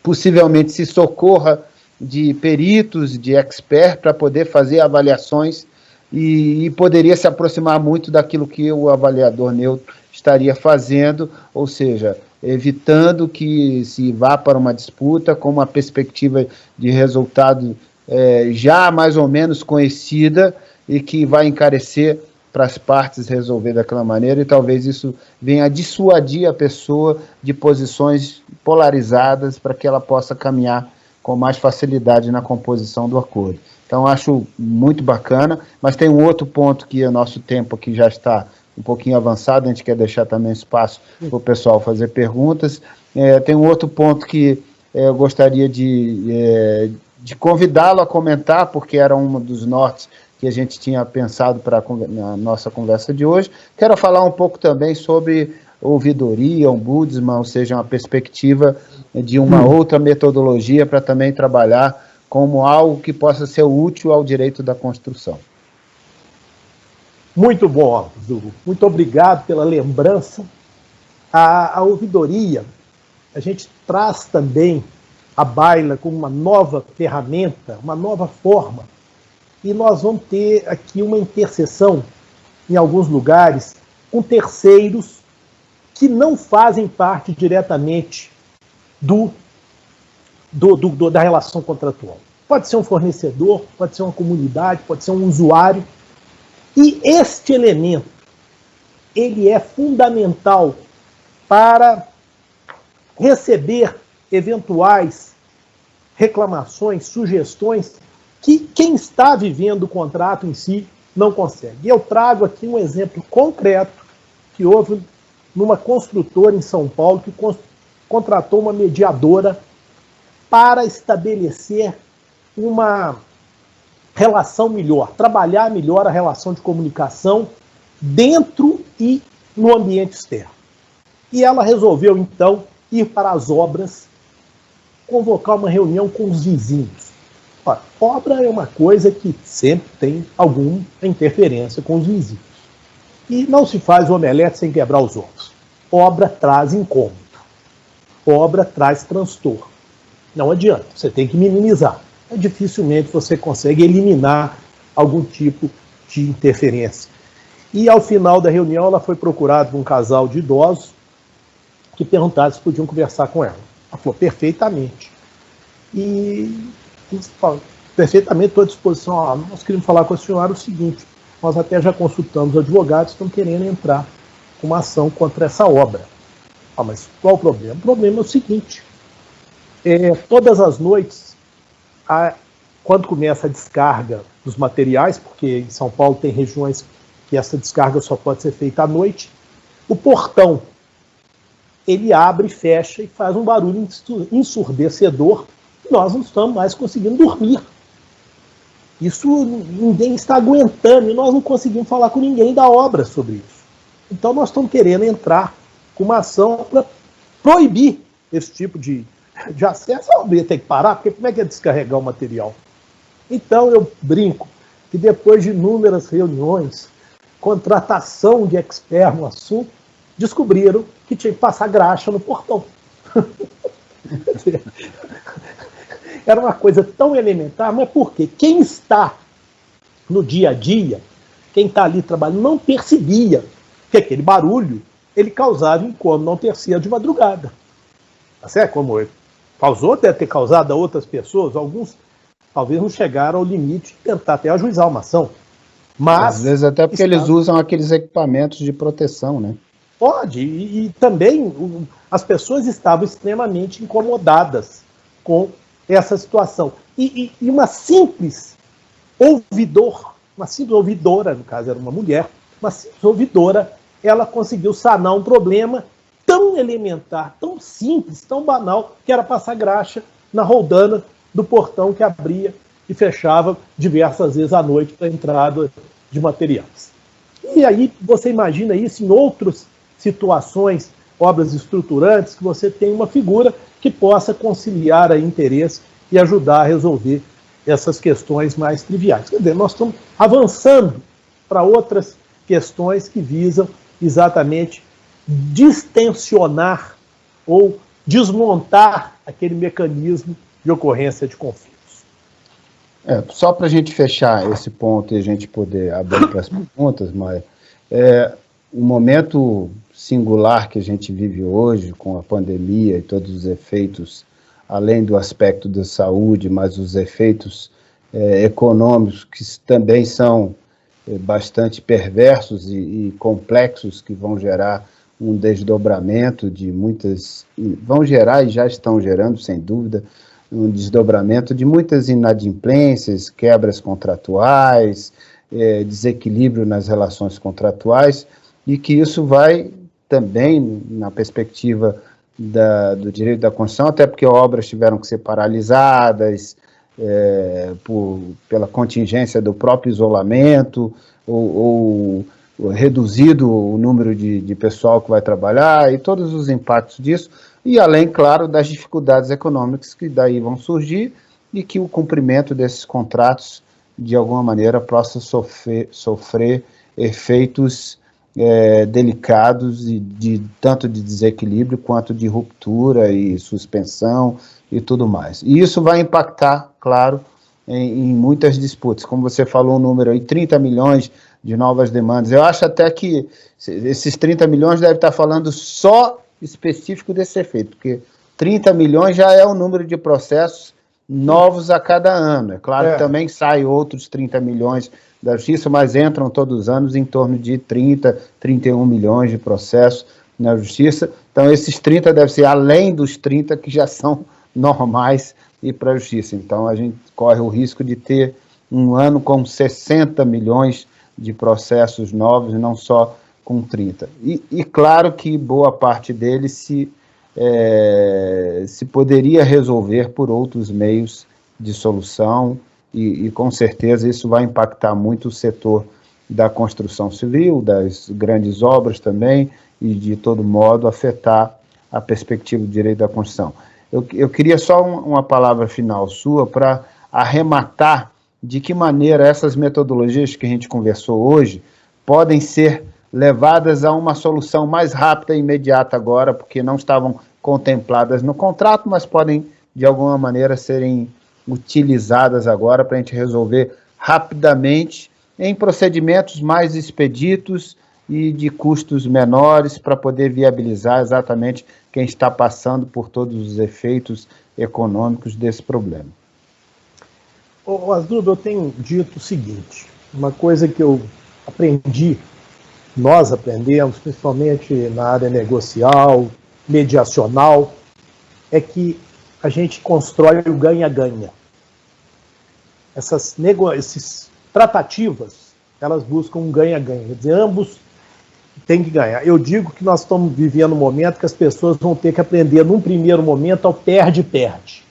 possivelmente se socorra de peritos, de experts, para poder fazer avaliações e poderia se aproximar muito daquilo que o avaliador neutro estaria fazendo, ou seja, evitando que se vá para uma disputa com uma perspectiva de resultado já mais ou menos conhecida e que vai encarecer para as partes resolver daquela maneira, e talvez isso venha a dissuadir a pessoa de posições polarizadas para que ela possa caminhar com mais facilidade na composição do acordo. Então, acho muito bacana, mas tem um outro ponto que o nosso tempo aqui já está um pouquinho avançado, a gente quer deixar também espaço para o pessoal fazer perguntas. Tem um outro ponto que eu gostaria de convidá-lo a comentar, porque era um dos nortes que a gente tinha pensado para a nossa conversa de hoje. Quero falar um pouco também sobre ouvidoria, ombudsman, ou seja, uma perspectiva de uma outra metodologia para também trabalhar como algo que possa ser útil ao direito da construção. Muito bom, Zulu. Muito obrigado pela lembrança. A ouvidoria, a gente traz também à baila como uma nova ferramenta, uma nova forma, e nós vamos ter aqui uma interseção, em alguns lugares, com terceiros que não fazem parte diretamente da relação contratual. Pode ser um fornecedor, pode ser uma comunidade, pode ser um usuário. E este elemento, ele é fundamental para receber eventuais reclamações, sugestões que quem está vivendo o contrato em si não consegue. E eu trago aqui um exemplo concreto que houve numa construtora em São Paulo que contratou uma mediadora para estabelecer uma relação melhor, trabalhar melhor a relação de comunicação dentro e no ambiente externo. E ela resolveu, então, ir para as obras, convocar uma reunião com os vizinhos. Ora, obra é uma coisa que sempre tem alguma interferência com os vizinhos. E não se faz omelete sem quebrar os ovos. Obra traz incômodo. Obra traz transtorno. Não adianta, você tem que minimizar. Dificilmente você consegue eliminar algum tipo de interferência. E ao final da reunião ela foi procurada por um casal de idosos que perguntaram se podiam conversar com ela. Ela falou, perfeitamente. E eles falaram, perfeitamente, estou à disposição. Nós queríamos falar com a senhora o seguinte, nós até já consultamos os advogados, estão querendo entrar com uma ação contra essa obra. Mas qual o problema? O problema é o seguinte, todas as noites, quando começa a descarga dos materiais, porque em São Paulo tem regiões que essa descarga só pode ser feita à noite, o portão, ele abre, fecha e faz um barulho ensurdecedor, e nós não estamos mais conseguindo dormir. Isso ninguém está aguentando, e nós não conseguimos falar com ninguém da obra sobre isso. Então nós estamos querendo entrar com uma ação para proibir esse tipo de acesso. A obra ia ter que parar, porque como é que é descarregar o material? Então eu brinco que depois de inúmeras reuniões, contratação de expert no assunto, descobriram que tinha que passar graxa no portão. Era uma coisa tão elementar, mas por quê? Quem está no dia a dia, quem está ali trabalhando, não percebia que aquele barulho ele causava incômodo, não ter sido de madrugada. Tá certo? Como ele causou, deve ter causado a outras pessoas, alguns talvez não chegaram ao limite de tentar até ajuizar uma ação. Mas, às vezes até porque eles usam aqueles equipamentos de proteção, né? Pode, e também as pessoas estavam extremamente incomodadas com essa situação. E uma simples ouvidora, no caso era uma mulher, uma simples ouvidora, ela conseguiu sanar um problema tão elementar, tão simples, tão banal, que era passar graxa na roldana do portão que abria e fechava diversas vezes à noite para a entrada de materiais. E aí você imagina isso em outras situações, obras estruturantes, que você tem uma figura que possa conciliar a interesse e ajudar a resolver essas questões mais triviais. Quer dizer, nós estamos avançando para outras questões que visam exatamente distensionar ou desmontar aquele mecanismo de ocorrência de conflitos. Só para a gente fechar esse ponto e a gente poder abrir para as perguntas, Maia, o momento singular que a gente vive hoje, com a pandemia e todos os efeitos, além do aspecto da saúde, mas os efeitos econômicos, que também são bastante perversos e complexos, que vão gerar um desdobramento de muitas... vão gerar e já estão gerando, sem dúvida, um desdobramento de muitas inadimplências, quebras contratuais, desequilíbrio nas relações contratuais, e que isso vai também, na perspectiva do direito da construção, até porque obras tiveram que ser paralisadas pela contingência do próprio isolamento, ou reduzido o número de pessoal que vai trabalhar, e todos os impactos disso, e além, claro, das dificuldades econômicas que daí vão surgir, e que o cumprimento desses contratos, de alguma maneira, possa sofrer efeitos delicados, e tanto de desequilíbrio quanto de ruptura e suspensão e tudo mais. E isso vai impactar, claro, em muitas disputas. Como você falou, o número aí, 30 milhões de novas demandas. Eu acho até que esses 30 milhões deve estar falando só específico desse efeito, porque 30 milhões já é o número de processos novos a cada ano. É claro que também saem outros 30 milhões da Justiça, mas entram todos os anos em torno de 30, 31 milhões de processos na Justiça. Então, esses 30 devem ser além dos 30 que já são normais ir para a Justiça. Então, a gente corre o risco de ter um ano com 60 milhões de processos novos, não só com 30. E claro que boa parte deles se poderia resolver por outros meios de solução, e com certeza isso vai impactar muito o setor da construção civil, das grandes obras também, e de todo modo afetar a perspectiva do direito da construção. Eu queria só uma palavra final sua para arrematar de que maneira essas metodologias que a gente conversou hoje podem ser levadas a uma solução mais rápida e imediata agora, porque não estavam contempladas no contrato, mas podem, de alguma maneira, serem utilizadas agora para a gente resolver rapidamente em procedimentos mais expeditos e de custos menores, para poder viabilizar exatamente quem está passando por todos os efeitos econômicos desse problema. Asdrubal, eu tenho dito o seguinte, uma coisa que eu aprendi, nós aprendemos, principalmente na área negocial, mediacional, é que a gente constrói o ganha-ganha. Essas tratativas, elas buscam um ganha-ganha, quer dizer, ambos têm que ganhar. Eu digo que nós estamos vivendo um momento que as pessoas vão ter que aprender, num primeiro momento, ao perde-perde.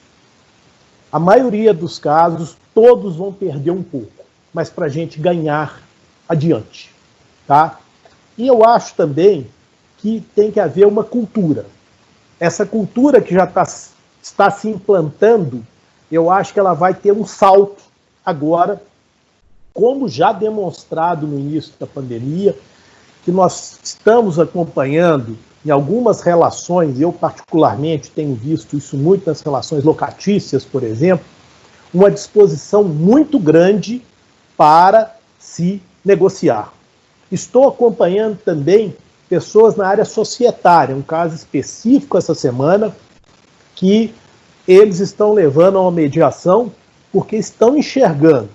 A maioria dos casos, todos vão perder um pouco, mas para a gente ganhar adiante. Tá? E eu acho também que tem que haver uma cultura. Essa cultura que já está se implantando, eu acho que ela vai ter um salto agora, como já demonstrado no início da pandemia, que nós estamos acompanhando em algumas relações, eu particularmente tenho visto isso muito nas relações locatícias, por exemplo, uma disposição muito grande para se negociar. Estou acompanhando também pessoas na área societária, um caso específico essa semana, que eles estão levando a uma mediação porque estão enxergando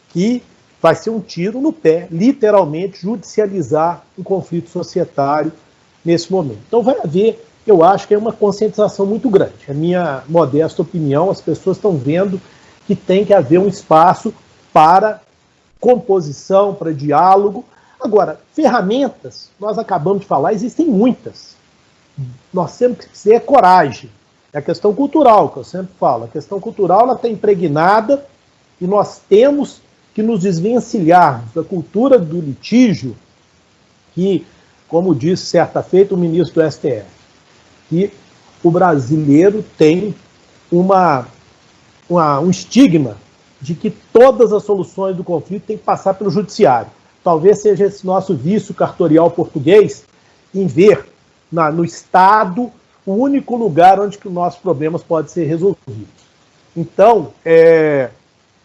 que vai ser um tiro no pé, literalmente, judicializar um conflito societário nesse momento. Então vai haver, eu acho que é uma conscientização muito grande. A minha modesta opinião, as pessoas estão vendo que tem que haver um espaço para composição, para diálogo. Agora, ferramentas, nós acabamos de falar, existem muitas. Nós temos que ter coragem. É a questão cultural, que eu sempre falo. A questão cultural ela está impregnada e nós temos que nos desvencilharmos da cultura do litígio, que, como disse certa feita o ministro do STF, que o brasileiro tem um estigma de que todas as soluções do conflito têm que passar pelo judiciário. Talvez seja esse nosso vício cartorial português em ver no Estado o único lugar onde que os nossos problemas podem ser resolvidos. Então,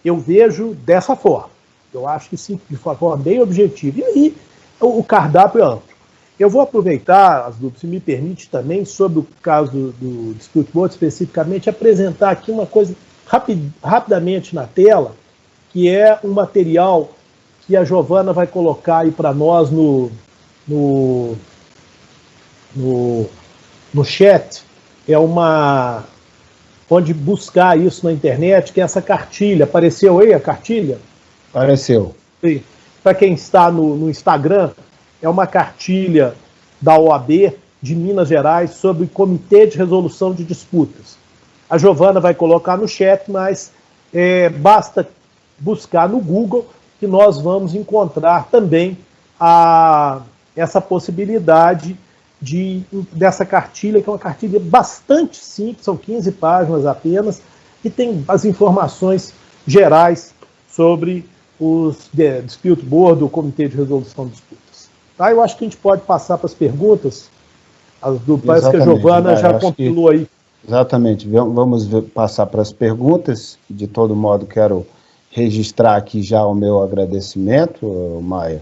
eu vejo dessa forma. Eu acho que sim, de forma bem objetiva. E aí, o cardápio é amplo. Eu vou aproveitar, Asdrubal, se me permite também, sobre o caso do Dispute Board, especificamente, apresentar aqui uma coisa rapidamente na tela, que é um material que a Giovana vai colocar aí para nós no chat. É uma pode buscar isso na internet, que é essa cartilha. Apareceu aí a cartilha? Apareceu. Para quem está no Instagram, é uma cartilha da OAB de Minas Gerais sobre o Comitê de Resolução de Disputas. A Giovana vai colocar no chat, mas basta buscar no Google que nós vamos encontrar também essa possibilidade dessa cartilha, que é uma cartilha bastante simples, são 15 páginas apenas, e tem as informações gerais sobre os Dispute Board, o Comitê de Resolução de Disputas. Tá? Eu acho que a gente pode passar para as perguntas. Parece que a Giovana já compilou aí. Exatamente. Vamos passar para as perguntas. De todo modo, quero registrar aqui já o meu agradecimento, Maia,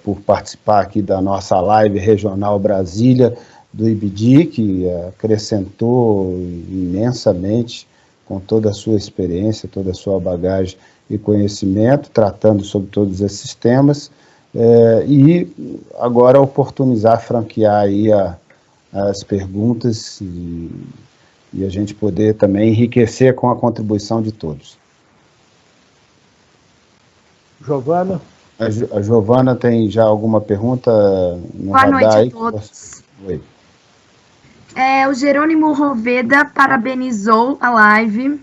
por participar aqui da nossa live regional Brasília do IBD, que acrescentou imensamente com toda a sua experiência, toda a sua bagagem e conhecimento, tratando sobre todos esses temas, e agora oportunizar, franquear aí as perguntas e a gente poder também enriquecer com a contribuição de todos. Giovana? A Giovana tem já alguma pergunta no Boa radar? noite aí? a todos. Oi. O Jerônimo Roveda parabenizou a live,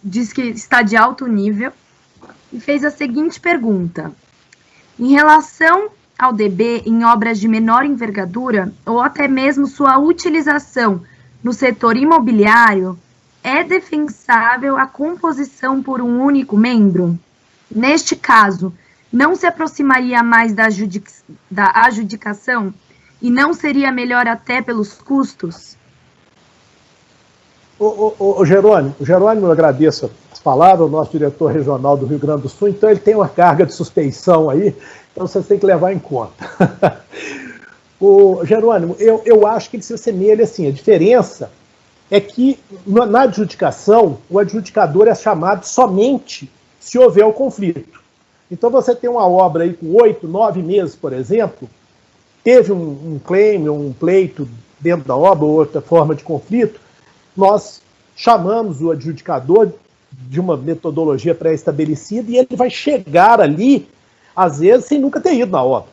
diz que está de alto nível, e fez a seguinte pergunta. Em relação ao DB em obras de menor envergadura, ou até mesmo sua utilização no setor imobiliário, é defensável a composição por um único membro? Neste caso, não se aproximaria mais da adjudicação e não seria melhor até pelos custos? O Jerônimo, eu agradeço as palavras, o nosso diretor regional do Rio Grande do Sul, então ele tem uma carga de suspeição aí, então vocês têm que levar em conta. O Jerônimo, eu acho que ele se assemelha assim, a diferença é que na adjudicação, o adjudicador é chamado somente se houver o conflito. Então você tem uma obra aí com 8, 9 meses, por exemplo, teve um claim, um pleito dentro da obra, ou outra forma de conflito, nós chamamos o adjudicador de uma metodologia pré-estabelecida e ele vai chegar ali, às vezes, sem nunca ter ido na obra.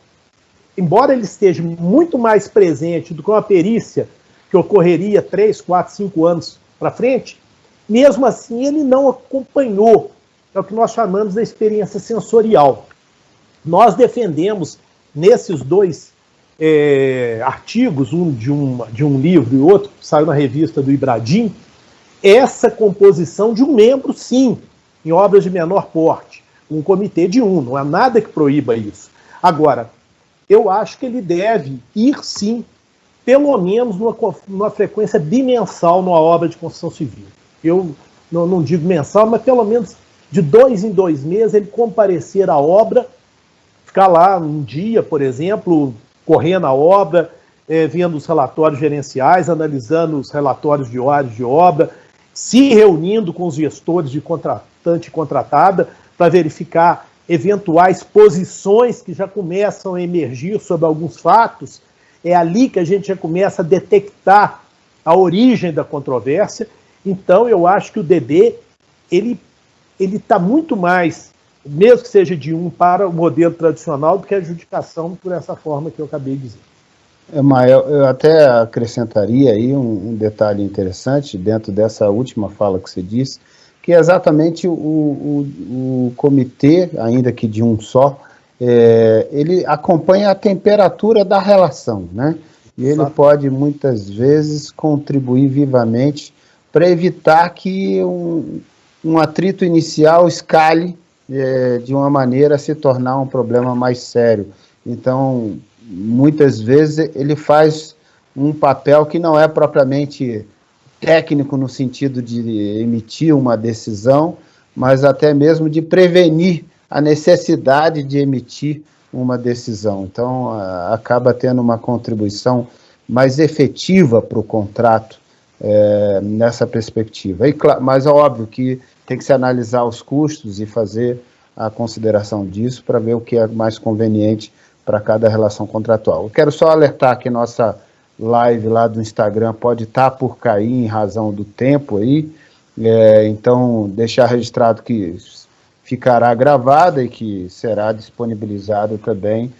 Embora ele esteja muito mais presente do que uma perícia que ocorreria 3, 4, 5 anos para frente, mesmo assim ele não acompanhou. É o que nós chamamos da experiência sensorial. Nós defendemos, nesses dois artigos, um de um livro e outro, que saiu na revista do Ibradim, essa composição de um membro, sim, em obras de menor porte, um comitê de um, não há nada que proíba isso. Agora, eu acho que ele deve ir, sim, pelo menos numa frequência bimensal numa obra de construção civil. Eu não digo mensal, mas pelo menos de 2 em 2 meses ele comparecer à obra, ficar lá um dia, por exemplo, correndo a obra, vendo os relatórios gerenciais, analisando os relatórios diários de obra, se reunindo com os gestores de contratante e contratada para verificar eventuais posições que já começam a emergir sobre alguns fatos. É ali que a gente já começa a detectar a origem da controvérsia. Então, eu acho que o DD, ele está muito mais, mesmo que seja de um, para o modelo tradicional do que a adjudicação por essa forma que eu acabei de dizer. Maia, eu até acrescentaria aí um detalhe interessante dentro dessa última fala que você disse, que é exatamente o comitê, ainda que de um só, ele acompanha a temperatura da relação, né? E ele pode, muitas vezes, contribuir vivamente para evitar que um atrito inicial escale de uma maneira a se tornar um problema mais sério. Então, muitas vezes, ele faz um papel que não é propriamente técnico no sentido de emitir uma decisão, mas até mesmo de prevenir a necessidade de emitir uma decisão. Então, acaba tendo uma contribuição mais efetiva para o contrato nessa perspectiva. Mas é óbvio que tem que se analisar os custos e fazer a consideração disso para ver o que é mais conveniente para cada relação contratual. Eu quero só alertar aqui nossa live lá do Instagram pode estar por cair em razão do tempo aí, então deixar registrado que ficará gravada e que será disponibilizado também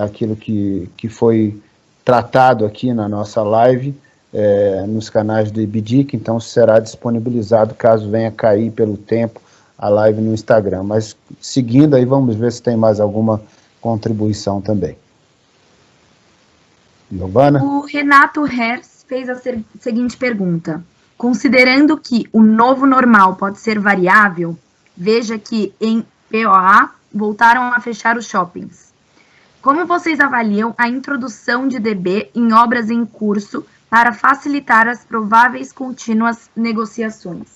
aquilo que foi tratado aqui na nossa live, nos canais do IBDIC, então será disponibilizado caso venha cair pelo tempo a live no Instagram. Mas seguindo aí, vamos ver se tem mais alguma contribuição também. Giovana? O Renato Hers fez a seguinte pergunta. Considerando que o novo normal pode ser variável, veja que em POA voltaram a fechar os shoppings. Como vocês avaliam a introdução de DB em obras em curso para facilitar as prováveis contínuas negociações?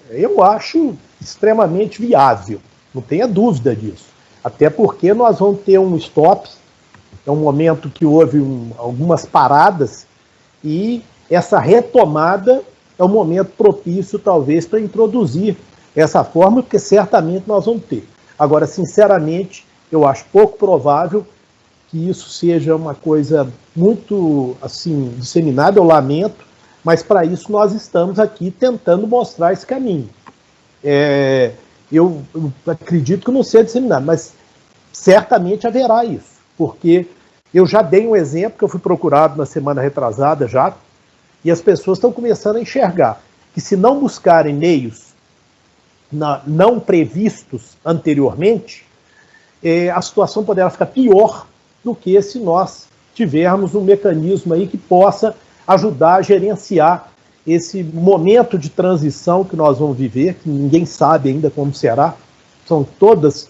Eu acho extremamente viável, não tenha dúvida disso. Até porque nós vamos ter um stop, é um momento que houve algumas paradas, e essa retomada é um momento propício, talvez, para introduzir essa forma, porque certamente nós vamos ter. Agora, sinceramente, eu acho pouco provável que isso seja uma coisa muito, assim, disseminada, eu lamento, mas para isso nós estamos aqui tentando mostrar esse caminho. Eu acredito que não seja disseminado, mas certamente haverá isso, porque eu já dei um exemplo que eu fui procurado na semana retrasada já, e as pessoas estão começando a enxergar que se não buscarem meios não previstos anteriormente, a situação poderá ficar pior do que se nós tivermos um mecanismo aí que possa ajudar a gerenciar esse momento de transição que nós vamos viver, que ninguém sabe ainda como será. São todas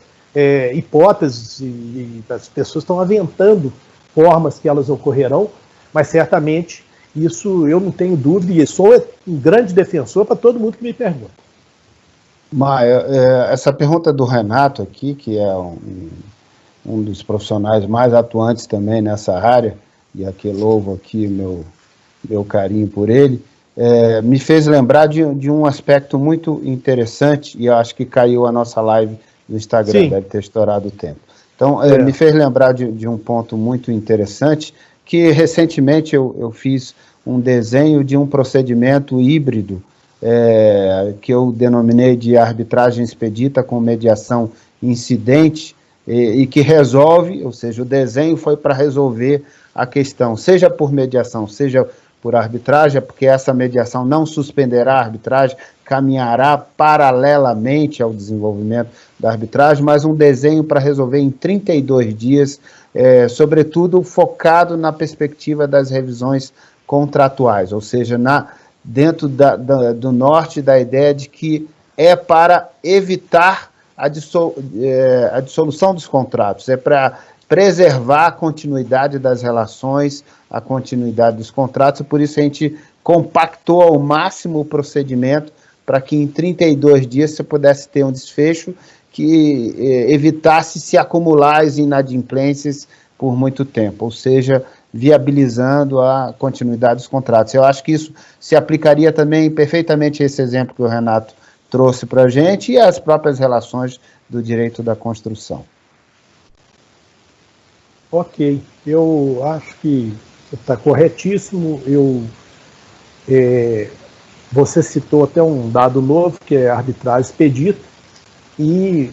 hipóteses e as pessoas estão aventando formas que elas ocorrerão, mas certamente isso eu não tenho dúvida e sou um grande defensor para todo mundo que me pergunta. Maia, essa pergunta do Renato aqui, que é um dos profissionais mais atuantes também nessa área, e aqui louvo aqui meu carinho por ele, me fez lembrar de um aspecto muito interessante, e eu acho que caiu a nossa live no Instagram, sim, deve ter estourado o tempo. Então, me fez lembrar de um ponto muito interessante, que recentemente eu fiz um desenho de um procedimento híbrido, que eu denominei de arbitragem expedita com mediação incidente, e que resolve, ou seja, o desenho foi para resolver a questão, seja por mediação, seja por arbitragem, porque essa mediação não suspenderá a arbitragem, caminhará paralelamente ao desenvolvimento da arbitragem, mas um desenho para resolver em 32 dias, sobretudo focado na perspectiva das revisões contratuais, ou seja, dentro do norte da ideia de que é para evitar a dissolução dos contratos, é para preservar a continuidade das relações, a continuidade dos contratos, e por isso a gente compactou ao máximo o procedimento para que em 32 dias você pudesse ter um desfecho que evitasse se acumular as inadimplências por muito tempo, ou seja, viabilizando a continuidade dos contratos. Eu acho que isso se aplicaria também perfeitamente a esse exemplo que o Renato trouxe para a gente e às próprias relações do direito da construção. Ok, eu acho que está corretíssimo. Você citou até um dado novo, que é a arbitragem expedita, e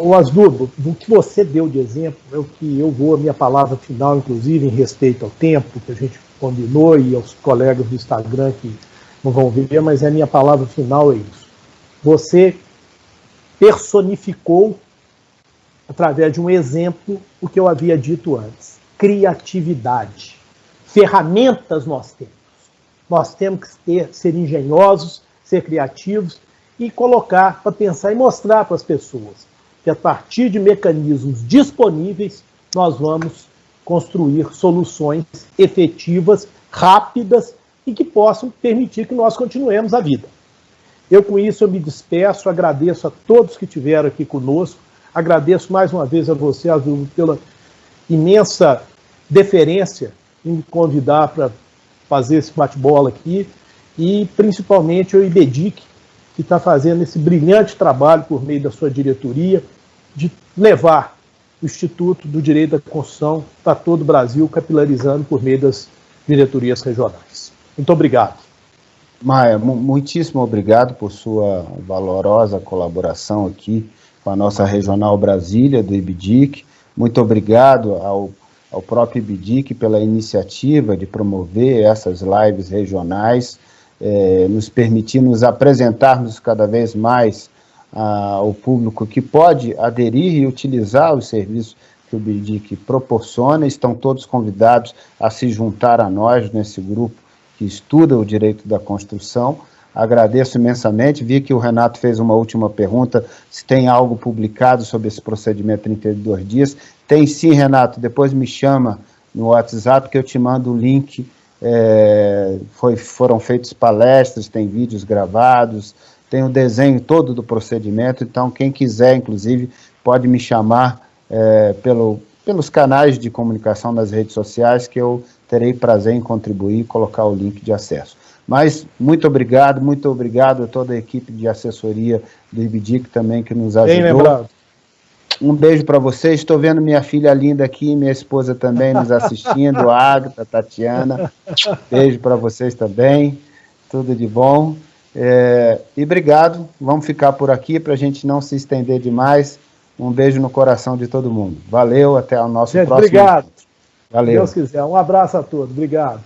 o Asdrubal, do que você deu de exemplo, é o que eu vou, a minha palavra final, inclusive, em respeito ao tempo que a gente combinou e aos colegas do Instagram que não vão ver, mas a minha palavra final é isso. Você personificou, através de um exemplo, o que eu havia dito antes. Criatividade. Ferramentas nós temos. Nós temos que ser engenhosos, ser criativos e colocar para pensar e mostrar para as pessoas que a partir de mecanismos disponíveis nós vamos construir soluções efetivas, rápidas e que possam permitir que nós continuemos a vida. Com isso eu me despeço, agradeço a todos que estiveram aqui conosco, agradeço mais uma vez a você, Azul, pela imensa deferência em me convidar para fazer esse bate-bola aqui, e principalmente o IBDIC, que está fazendo esse brilhante trabalho por meio da sua diretoria, de levar o Instituto do Direito da Construção para todo o Brasil, capilarizando por meio das diretorias regionais. Muito obrigado. Maia, muitíssimo obrigado por sua valorosa colaboração aqui com a nossa Regional Brasília, do IBDIC. Muito obrigado ao próprio IBDIC pela iniciativa de promover essas lives regionais, nos permitir nos apresentarmos cada vez mais ao público que pode aderir e utilizar os serviços que o IBDIC proporciona. Estão todos convidados a se juntar a nós nesse grupo que estuda o direito da construção. Agradeço imensamente. Vi que o Renato fez uma última pergunta, se tem algo publicado sobre esse procedimento 32 dias. Tem sim, Renato, depois me chama no WhatsApp que eu te mando o link. Foram feitas palestras, tem vídeos gravados, tem o desenho todo do procedimento, então quem quiser, inclusive, pode me chamar pelos canais de comunicação nas redes sociais, que eu terei prazer em contribuir e colocar o link de acesso. Mas muito obrigado a toda a equipe de assessoria do IBDIC também que nos ajudou. Bem lembrado. Um beijo para vocês. Estou vendo minha filha linda aqui, minha esposa também nos assistindo, a Agatha, a Tatiana. Beijo para vocês também. Tudo de bom. E obrigado. Vamos ficar por aqui para a gente não se estender demais. Um beijo no coração de todo mundo. Valeu, até o nosso próximo. Obrigado. Valeu. Se Deus quiser. Um abraço a todos. Obrigado.